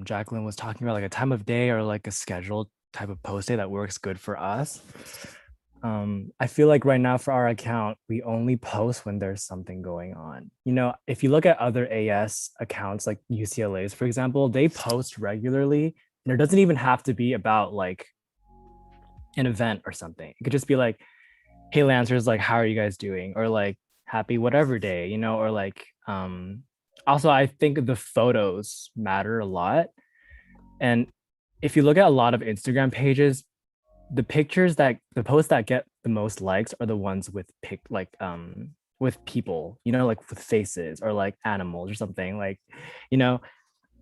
Jacqueline was talking about, like a time of day or like a scheduled type of post day that works good for us. I feel like right now for our account, we only post when there's something going on. If you look at other AS accounts like UCLA's, for example, they post regularly, and it doesn't even have to be about like an event or something. It could just be like, hey Lancers, like, how are you guys doing? Or like, happy whatever day, or like, also I think the photos matter a lot. And if you look at a lot of Instagram pages, the posts that get the most likes are the ones with with people, like with faces or like animals or something, like,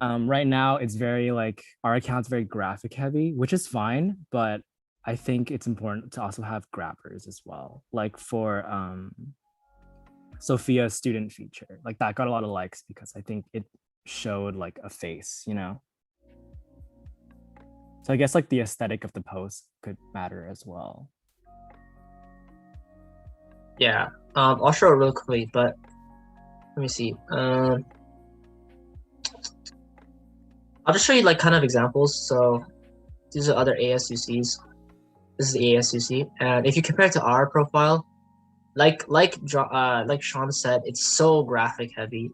right now it's very like, our account's very graphic heavy, which is fine, but I think it's important to also have grabbers as well. Like for Sophia's student feature, like that got a lot of likes because I think it showed like a face, So I guess like the aesthetic of the post could matter as well. Yeah, I'll show it real quickly, but let me see. I'll just show you like kind of examples. So these are other ASUCs. This is the ASUC, and if you compare it to our profile, like Sean said, it's so graphic heavy,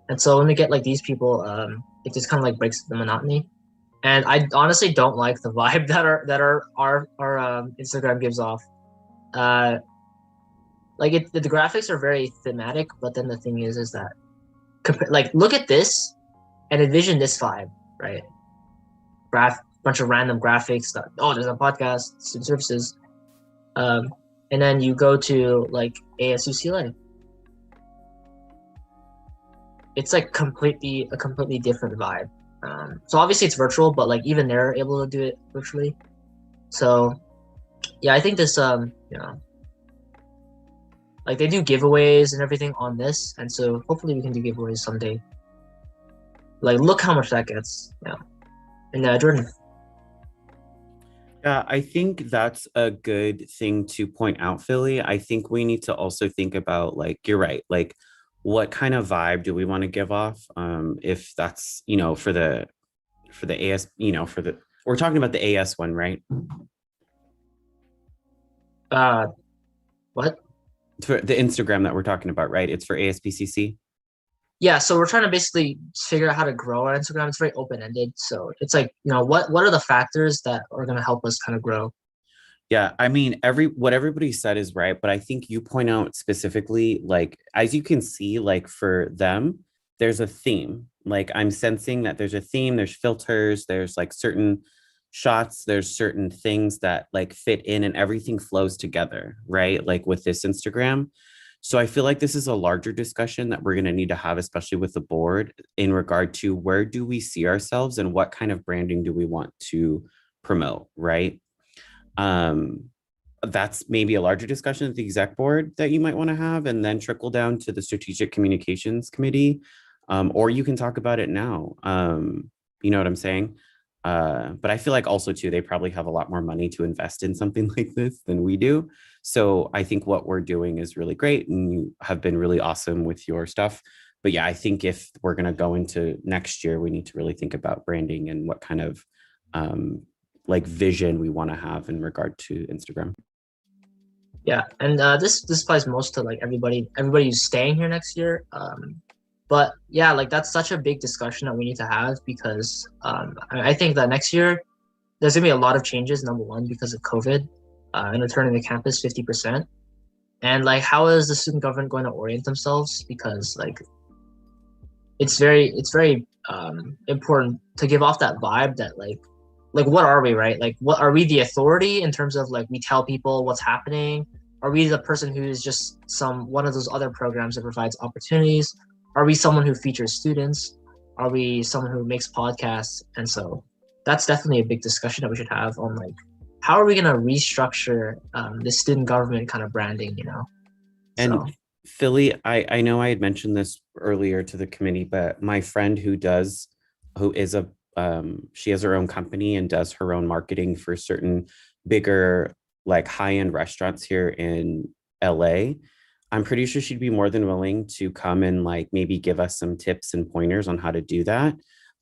and so when we get like these people, it just kind of like breaks the monotony. And I honestly don't like the vibe that our Instagram gives off. Like the graphics are very thematic, but then the thing is that like, look at this and envision this vibe, right? Bunch of random graphics that, oh, there's a podcast, student services, and then you go to like ASUCLA. It's like a completely different vibe. So obviously it's virtual, but like even they're able to do it virtually. So yeah, I think this like they do giveaways and everything on this, and so hopefully we can do giveaways someday. Like, look how much that gets. Yeah. And Jordan. Yeah, I think that's a good thing to point out, Philly. I think we need to also think about, like, you're right, like what kind of vibe do we want to give off? If that's, for the AS, we're talking about the AS one, right? What? For the Instagram that we're talking about, right? It's for ASPCC. Yeah, so we're trying to basically figure out how to grow our Instagram. It's very open-ended. So it's like, what are the factors that are going to help us kind of grow? Yeah, I mean, what everybody said is right, but I think you point out specifically, like, as you can see, like for them, there's a theme. Like, I'm sensing that there's a theme, there's filters, there's like certain shots, there's certain things that like fit in and everything flows together, right? Like with this Instagram. So I feel like this is a larger discussion that we're going to need to have, especially with the board, in regard to where do we see ourselves and what kind of branding do we want to promote, right? That's maybe a larger discussion at the exec board that you might want to have, and then trickle down to the strategic communications committee, or you can talk about it now. You know what I'm saying? But I feel like also too, they probably have a lot more money to invest in something like this than we do. So I think what we're doing is really great, and you have been really awesome with your stuff. But yeah, I think if we're going to go into next year, we need to really think about branding and what kind of like vision we want to have in regard to Instagram. Yeah, and this applies most to like everybody who's staying here next year. But yeah, like that's such a big discussion that we need to have, because I think that next year there's gonna be a lot of changes. Number one, because of COVID and returning to campus 50%, and like how is the student government going to orient themselves? Because like it's very important to give off that vibe that like what are we, right? Like, what are we, the authority in terms of like we tell people what's happening? Are we the person who is just one of those other programs that provides opportunities? Are we someone who features students? Are we someone who makes podcasts? And so that's definitely a big discussion that we should have on like how are we going to restructure the student government kind of branding, And so. Philly, I know I had mentioned this earlier to the committee, but my friend who is she has her own company and does her own marketing for certain bigger, like high-end restaurants here in LA. I'm pretty sure she'd be more than willing to come and like maybe give us some tips and pointers on how to do that.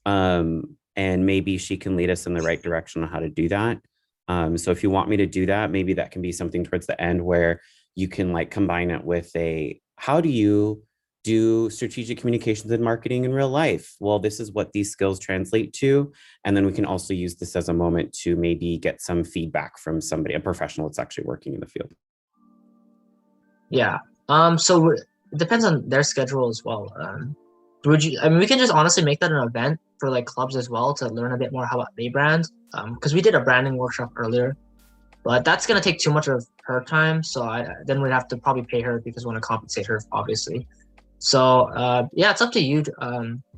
And maybe she can lead us in the right direction on how to do that. So if you want me to do that, maybe that can be something towards the end where you can like combine it with how do you do strategic communications and marketing in real life? Well, this is what these skills translate to. And then we can also use this as a moment to maybe get some feedback from somebody, a professional that's actually working in the field. Yeah. So it depends on their schedule as well. We can just honestly make that an event for like clubs as well to learn a bit more how they brand. Because we did a branding workshop earlier, but that's gonna take too much of her time. So then we'd have to probably pay her because we want to compensate her, obviously. So yeah, it's up to you,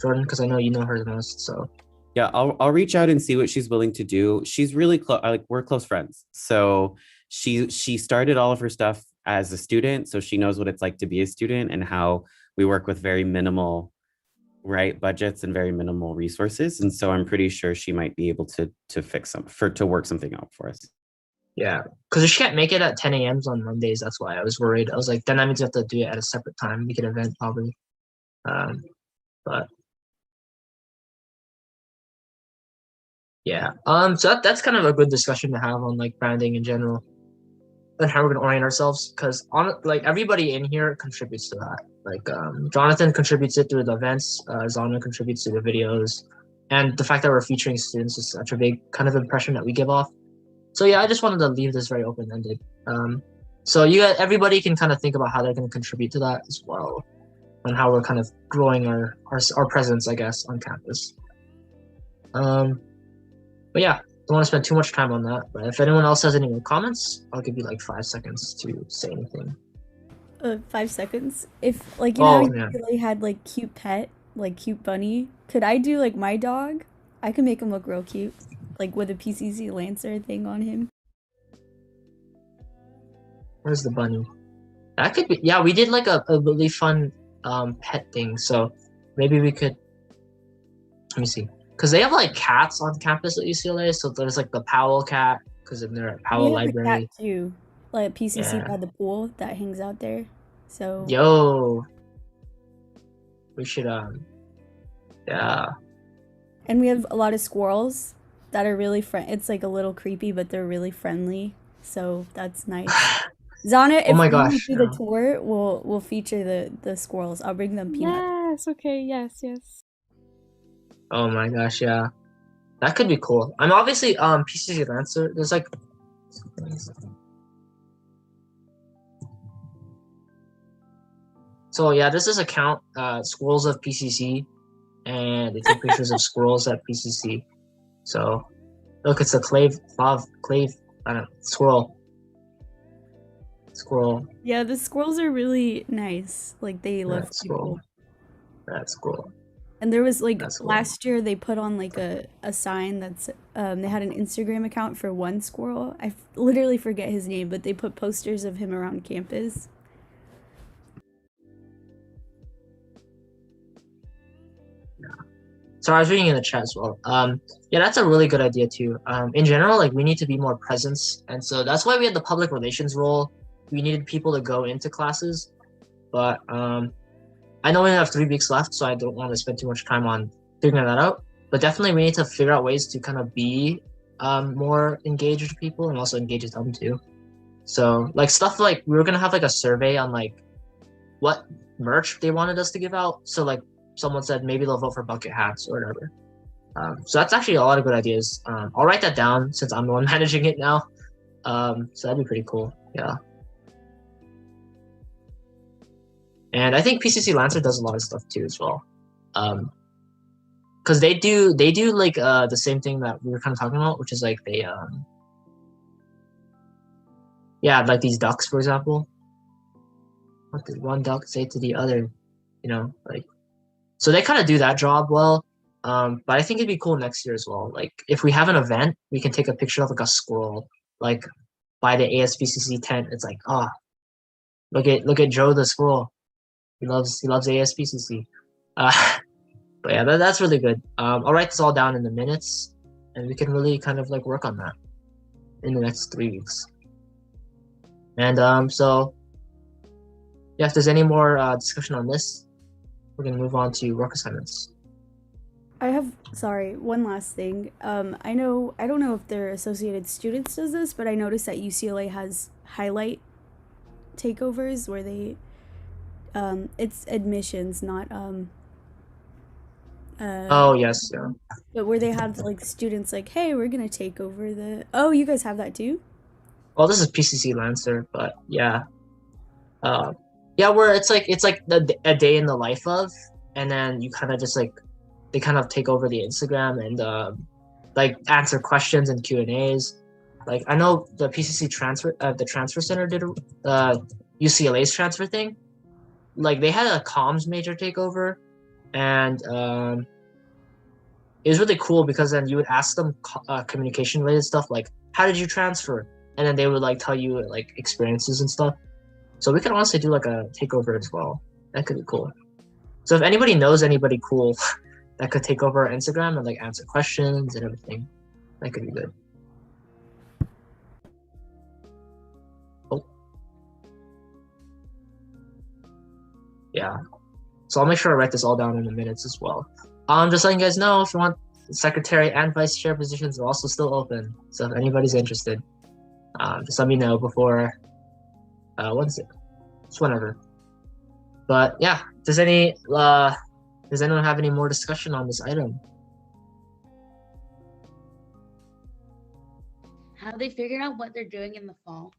Jordan, because I know you know her the most. So yeah, I'll reach out and see what she's willing to do. She's really close. Like, we're close friends. So she started all of her stuff as a student, so she knows what it's like to be a student and how we work with very minimal, right, budgets and very minimal resources. And so I'm pretty sure she might be able to work something out for us. Yeah, because she can't make it at 10 a.m. on Mondays. That's why I was worried. I was like, then that means you have to do it at a separate time, make an event probably. But yeah, so that's kind of a good discussion to have on like branding in general and how we're gonna orient ourselves. Because like everybody in here contributes to that. Like Jonathan contributes it through the events. Zana contributes to the videos, and the fact that we're featuring students is such a big kind of impression that we give off. So yeah, I just wanted to leave this very open-ended. So everybody can kind of think about how they're going to contribute to that as well, and how we're kind of growing our presence, I guess, on campus. But yeah, don't want to spend too much time on that. But if anyone else has any more comments, I'll give you like 5 seconds to say anything. 5 seconds. If like how you really had like cute pet, like cute bunny, could I do like my dog? I could make him look real cute. Like with a PCC Lancer thing on him. Where's the bunny? That could be. Yeah, we did like a really fun pet thing. So maybe we could. Let me see. Because they have like cats on campus at UCLA. So there's like the Powell cat. Because in their We Powell have a cat library. too, like PCC Yeah. by the pool that hangs out there. So Yo. We should yeah. and we have a lot of squirrels that are really It's like a little creepy, but they're really friendly. So that's nice. Zana, Oh if my we gosh. do the Yeah. tour, we'll feature the squirrels. I'll bring them peanuts. Yes, okay, yes. Oh my gosh, yeah. That could be cool. I'm obviously PCC Lancer. There's like so yeah, this is account squirrels of PCC, and they take pictures of squirrels at PCC. So look, it's a clave, I don't know, squirrel. Yeah, the squirrels are really nice. Like they love That's people. cool. That's cool. And there was like That's cool. last year they put on like a sign that's they had an Instagram account for one squirrel. Literally forget his name, but they put posters of him around campus. So I was reading in the chat as well. Yeah, that's a really good idea too. In general, like we need to be more presence, and so that's why we had the public relations role. We needed people to go into classes, but I know we only have 3 weeks left, so I don't want to spend too much time on figuring that out. But definitely, we need to figure out ways to kind of be more engaged with people and also engage with them too. So like stuff like we were gonna have like a survey on like what merch they wanted us to give out. So like someone said maybe they'll vote for bucket hats or whatever. So that's actually a lot of good ideas. I'll write that down since I'm the one managing it now. So that'd be pretty cool. Yeah. And I think PCC Lancer does a lot of stuff too as well. Because they do like the same thing that we were kind of talking about, which is like they yeah, like these ducks, for example. What did one duck say to the other? You know, like so they kind of do that job well. But I think it'd be cool next year as well. Like if we have an event, we can take a picture of like a squirrel, like by the ASBCC tent. It's like, ah, look at Joe the squirrel. He loves ASBCC. But yeah, that's really good. I'll write this all down in the minutes, and we can really kind of like work on that in the next 3 weeks. And so yeah, if there's any more discussion on this, we're gonna move on to work assignments. I have one last thing. I don't know if their Associated Students does this, but I noticed that UCLA has highlight takeovers where they it's admissions, not Oh yes, yeah. but where they have like students like, hey, we're gonna take over the. Oh, you guys have that too? Well, this is PCC Lancer, but yeah, yeah, where it's like a day in the life of, and then you kind of just like they kind of take over the Instagram and like answer questions and Q&As. Like I know the PCC transfer, the transfer center did UCLA's transfer thing. Like they had a comms major takeover, and it was really cool because then you would ask them communication related stuff like how did you transfer, and then they would like tell you like experiences and stuff. So we could honestly do like a takeover as well. That could be cool. So if anybody knows anybody cool that could take over our Instagram and like answer questions and everything, that could be good. Oh. Yeah. So I'll make sure I write this all down in the minutes as well. Just letting you guys know, if you want secretary and vice chair positions are also still open. So if anybody's interested, just let me know before what is it? Just whenever. But yeah, does anyone have any more discussion on this item? Have they figured out what they're doing in the fall?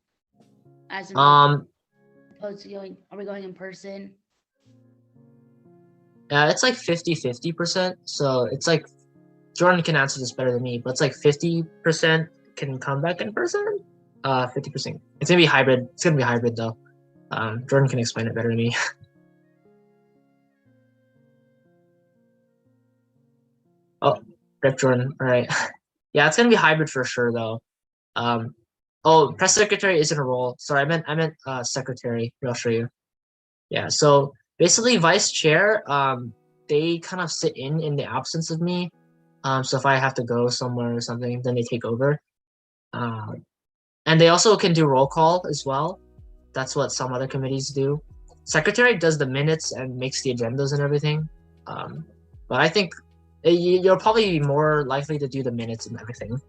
As in, opposed to are we going in person? It's like 50-50%. So it's like Jordan can answer this better than me, but it's like 50% can come back in person. 50%. It's gonna be hybrid. It's gonna be hybrid though. Jordan can explain it better than me. Oh, Rip Jordan. All right. Yeah, it's gonna be hybrid for sure though. Oh, press secretary isn't a role. Sorry, I meant secretary. Here, I'll show you. Yeah, so basically vice chair, they kind of sit in the absence of me. So if I have to go somewhere or something, then they take over. And they also can do roll call as well. That's what some other committees do. Secretary does the minutes and makes the agendas and everything. But I think you'll probably be more likely to do the minutes and everything.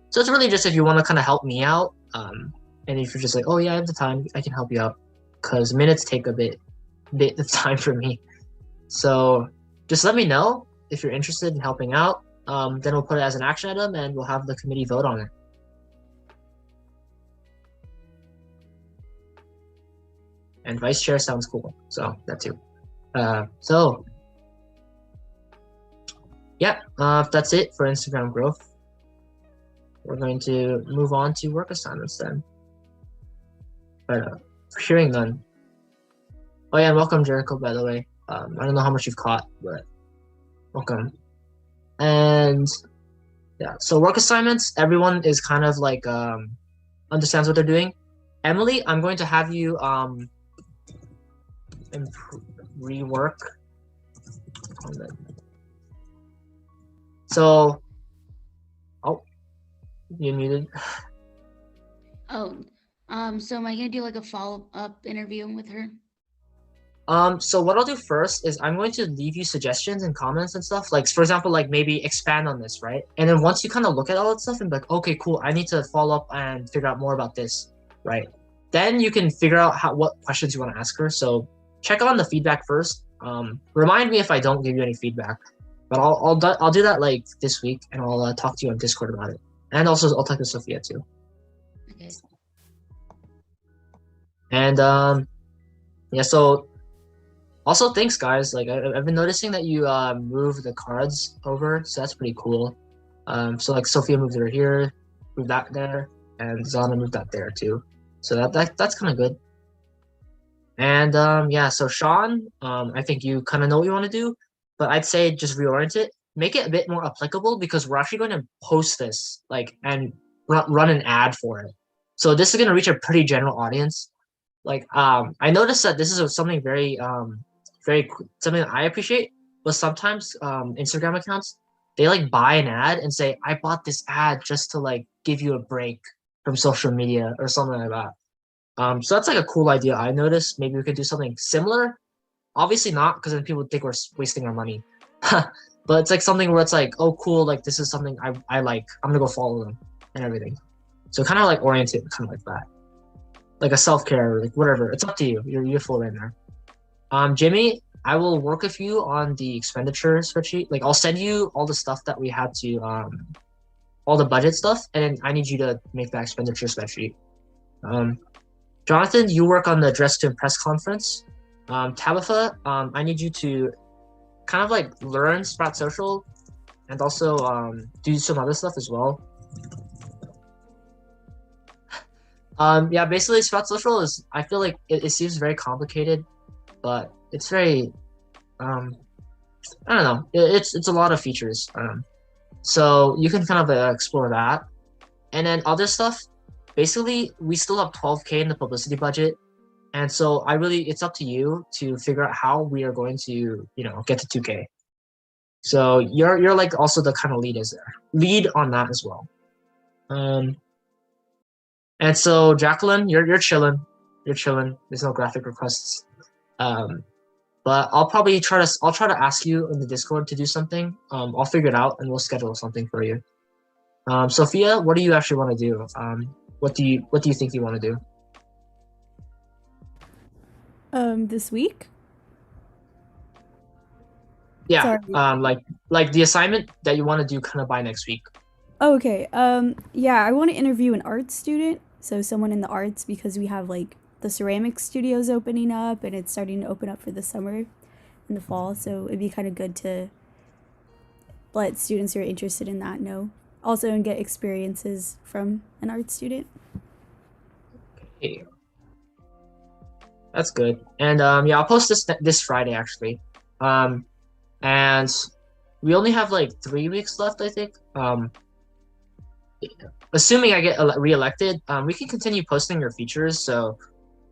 So it's really just if you want to kind of help me out, and if you're just like, oh yeah, I have the time, I can help you out, because minutes take a bit of time for me. So just let me know if you're interested in helping out. Then we'll put it as an action item and we'll have the committee vote on it. And vice chair sounds cool, so that too. So yeah, that's it for Instagram growth. We're going to move on to work assignments then. But hearing none. Oh yeah, and welcome Jericho, by the way. I don't know how much you've caught, but welcome. And yeah, so work assignments, everyone is kind of like understands what they're doing. Emily, I'm going to have you rework. So, oh, you muted. Oh, so am I gonna do like a follow-up interview with her? So what I'll do first is I'm going to leave you suggestions and comments and stuff. Like, for example, like maybe expand on this, right? And then once you kind of look at all that stuff and be like, okay, cool, I need to follow up and figure out more about this, right? Then you can figure out what questions you want to ask her. So check on the feedback first. Remind me if I don't give you any feedback, but I'll do that like this week, and I'll talk to you on Discord about it. And also I'll talk to Sophia too. Okay. And yeah, so also thanks guys. Like I've been noticing that you move the cards over, so that's pretty cool. So like Sophia moved her here, moved that there, and Zana moved that there too. So that's kind of good. And yeah, so Sean, I think you kind of know what you want to do, but I'd say just reorient it, make it a bit more applicable, because we're actually going to post this like and run an ad for it. So this is going to reach a pretty general audience. Like I noticed that this is something very something that I appreciate, but sometimes Instagram accounts, they like buy an ad and say, I bought this ad just to like give you a break from social media or something like that. So that's like a cool idea I noticed. Maybe we could do something similar. Obviously not, because then people think we're wasting our money. But it's like something where it's like, oh cool, like this is something I like. I'm gonna go follow them and everything. So kind of like orient it kind of like that. Like a self-care, like whatever. It's up to you. You're full in there. Jimmy, I will work with you on the expenditure spreadsheet. Like I'll send you all the stuff that we had to all the budget stuff, and then I need you to make that expenditure spreadsheet. Jonathan, you work on the Dress to Impress conference. Tabitha, I need you to kind of like learn Strat Social and also do some other stuff as well. Yeah, basically Strat Social is, I feel like it seems very complicated, but it's very, I don't know, it's a lot of features. So you can kind of explore that. And then other stuff, basically we still have 12K in the publicity budget. And so it's up to you to figure out how we are going to, get to 2K. So you're like also the kind of lead on that as well. And so Jacqueline, you're chilling. You're chilling. There's no graphic requests. But I'll try to ask you in the Discord to do something. I'll figure it out and we'll schedule something for you. Sophia, what do you actually want to do? What do you think you want to do? This week? Yeah. Sorry. Like the assignment that you want to do kind of by next week. Oh, okay. Yeah, I want to interview an art student, so someone in the arts, because we have like the ceramic studios opening up and it's starting to open up for the summer and the fall, so it'd be kind of good to let students who are interested in that know. Also, and get experiences from an art student. Okay. That's good. And yeah, I'll post this Friday actually. And we only have like 3 weeks left, I think. assuming I get reelected, we can continue posting your features. So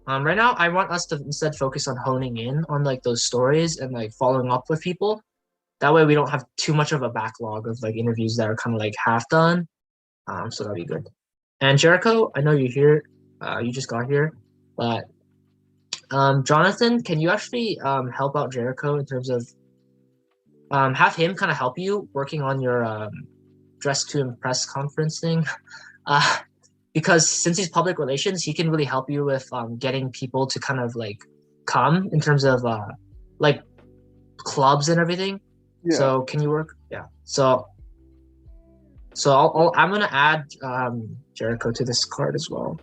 right now, I want us to instead focus on honing in on like those stories and like following up with people. That way, we don't have too much of a backlog of like interviews that are kind of like half done. So that'd be good. And Jericho, I know you're here. You just got here, but Jonathan, can you actually help out Jericho in terms of have him kind of help you working on your dress to impress conference thing? Because since he's public relations, he can really help you with getting people to kind of like come in terms of like clubs and everything. Yeah. So can you work? Yeah. So I'm gonna add Jericho to this card as well.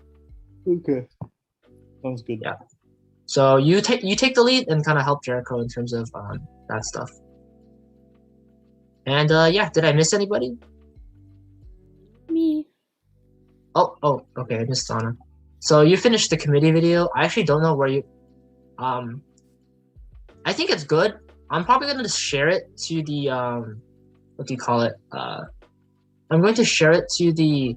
Okay. Sounds good. Yeah. So you take the lead and kind of help Jericho in terms of that stuff. And yeah, did I miss anybody? Me. Oh, okay, I missed Donna. So you finished the committee video. I actually don't know where you. I think it's good. I'm probably gonna just share it to the what do you call it? I'm going to share it to the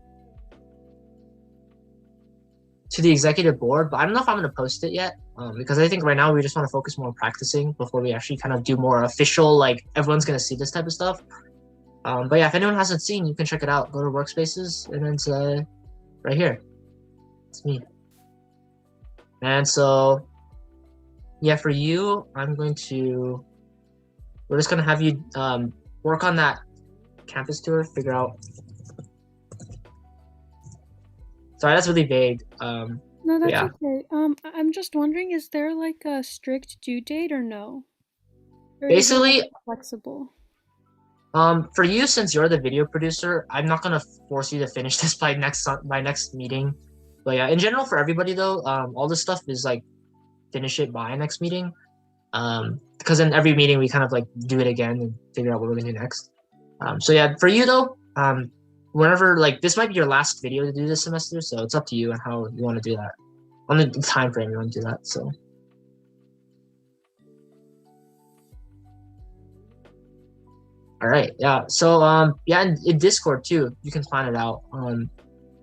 executive board, but I don't know if I'm gonna post it yet. Because I think right now we just want to focus more on practicing before we actually kind of do more official, like everyone's gonna see this type of stuff. But yeah, if anyone hasn't seen, you can check it out. Go to workspaces and it's right here. It's me. And so yeah, for you, we're just gonna have you work on that campus tour, figure out. Sorry, that's really vague. No, that's yeah. okay. I'm just wondering, is there like a strict due date or no? Or Basically, is it flexible? For you, since you're the video producer, I'm not gonna force you to finish this by next meeting. But yeah, in general, for everybody though, all this stuff is like finish it by next meeting. Because in every meeting we kind of like do it again and figure out what we're gonna do next. So yeah, for you though, whenever like this might be your last video to do this semester, so it's up to you and how you want to do that. On the time frame you want to do that. So. All right, yeah. So yeah, in Discord too, you can find it out.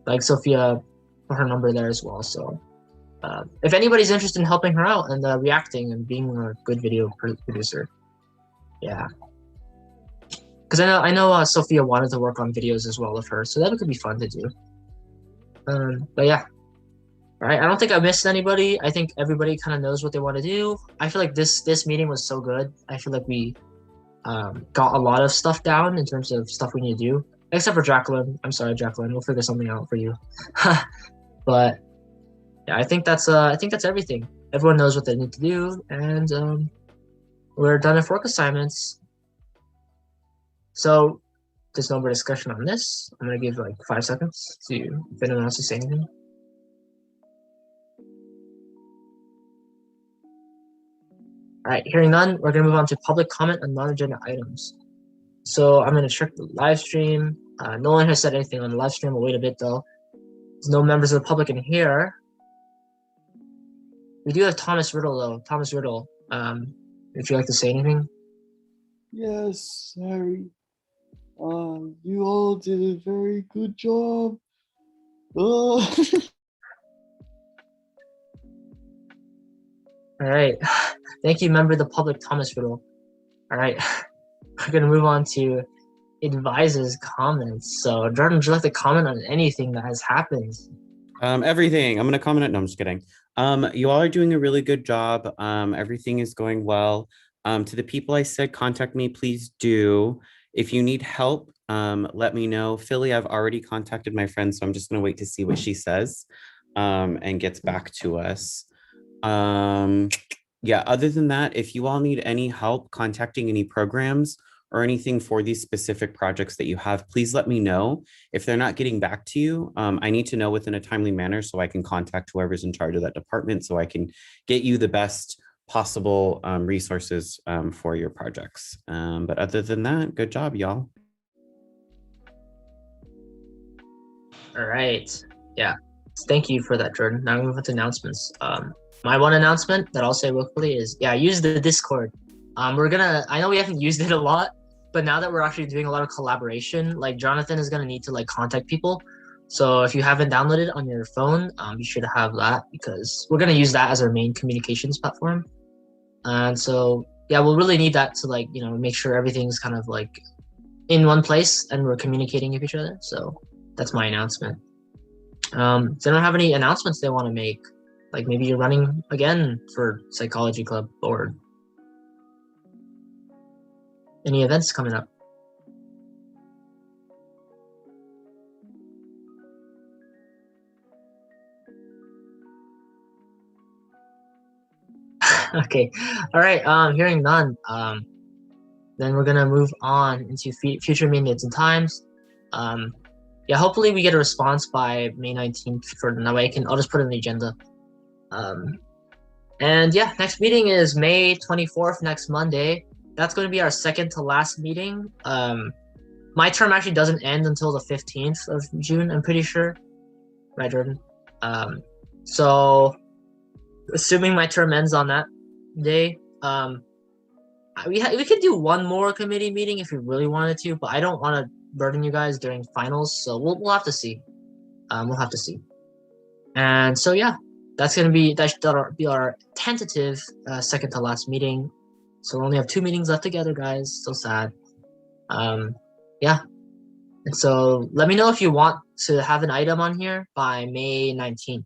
Like Sophia put her number there as well. So if anybody's interested in helping her out and reacting and being a good video producer, yeah. Because I know Sophia wanted to work on videos as well with her, so that could be fun to do. But yeah. All right, I don't think I missed anybody. I think everybody kind of knows what they want to do. I feel like this meeting was so good. I feel like we got a lot of stuff down in terms of stuff we need to do, except for Jacqueline. I'm sorry, Jacqueline. We'll figure something out for you. But yeah, I think that's everything. Everyone knows what they need to do, and we're done with work assignments. So there's no more discussion on this. I'm gonna give like 5 seconds to if anyone wants to say anything. All right, hearing none, we're gonna move on to public comment on non-agenda items. So I'm gonna check the live stream. No one has said anything on the live stream. We'll wait a bit though. There's no members of the public in here. We do have Thomas Riddle though. Thomas Riddle, would you like to say anything? Yes, Harry. You all did a very good job. All right. Thank you, member of the public, Thomas Riddle. All right. We're going to move on to advisors' comments. So, Jordan, would you like to comment on anything that has happened? Everything. I'm going to comment it. No, I'm just kidding. You all are doing a really good job. Everything is going well. To the people I said, contact me, please do. If you need help, let me know. Philly, I've already contacted my friend, so I'm just going to wait to see what she says and gets back to us. Yeah, other than that, if you all need any help contacting any programs or anything for these specific projects that you have, please let me know. If they're not getting back to you, I need to know within a timely manner so I can contact whoever's in charge of that department so I can get you the best possible resources for your projects. But other than that, good job, y'all. All right. Yeah. Thank you for that, Jordan. Now we move on to announcements. My one announcement that I'll say real quickly is, yeah, use the Discord. I know we haven't used it a lot, but now that we're actually doing a lot of collaboration, like Jonathan is gonna need to like contact people. So if you haven't downloaded it on your phone, you should have that because we're gonna use that as our main communications platform. And so yeah, we'll really need that to like, make sure everything's kind of like in one place and we're communicating with each other. So that's my announcement. Does anyone have any announcements they want to make? Like maybe you're running again for Psychology Club or any events coming up. Okay, all right. Hearing none. Then we're gonna move on into future meeting dates and times. Yeah, hopefully we get a response by May 19th for that way I'll just put it in the agenda. And yeah, next meeting is May 24th, next Monday. That's going to be our second to last meeting. My term actually doesn't end until the 15th of June, I'm pretty sure. Right, Jordan? So assuming my term ends on that day, we could do one more committee meeting if we really wanted to, but I don't want to burden you guys during finals, so we'll have to see. We'll have to see. And so yeah, that'll be our tentative second to last meeting. So we only have 2 meetings left together, guys. So sad. Yeah. And so let me know if you want to have an item on here by May 19th.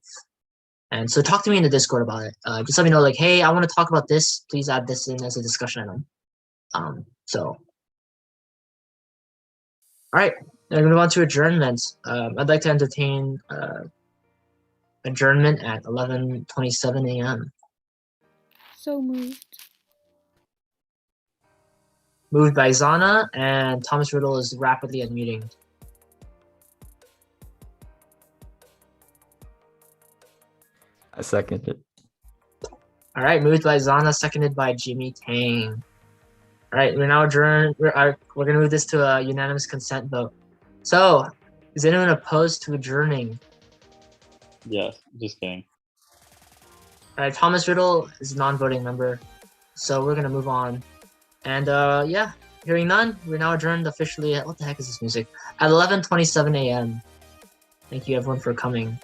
And so talk to me in the Discord about it. Just let me know, like, hey, I want to talk about this. Please add this in as a discussion item. So, all right, now we're gonna move on to adjournment. I'd like to entertain adjournment at 11:27 a.m. So moved. Moved by Zana, and Thomas Riddle is rapidly unmuting. I second it. All right, moved by Zana, seconded by Jimmy Tang. All right, we're now adjourned. We're gonna move this to a unanimous consent vote. So, is anyone opposed to adjourning? Yes, just kidding. All right, Thomas Riddle is a non-voting member, so we're gonna move on. And yeah, hearing none, we're now adjourned officially at, what the heck is this music? At 11:27 a.m. Thank you everyone for coming.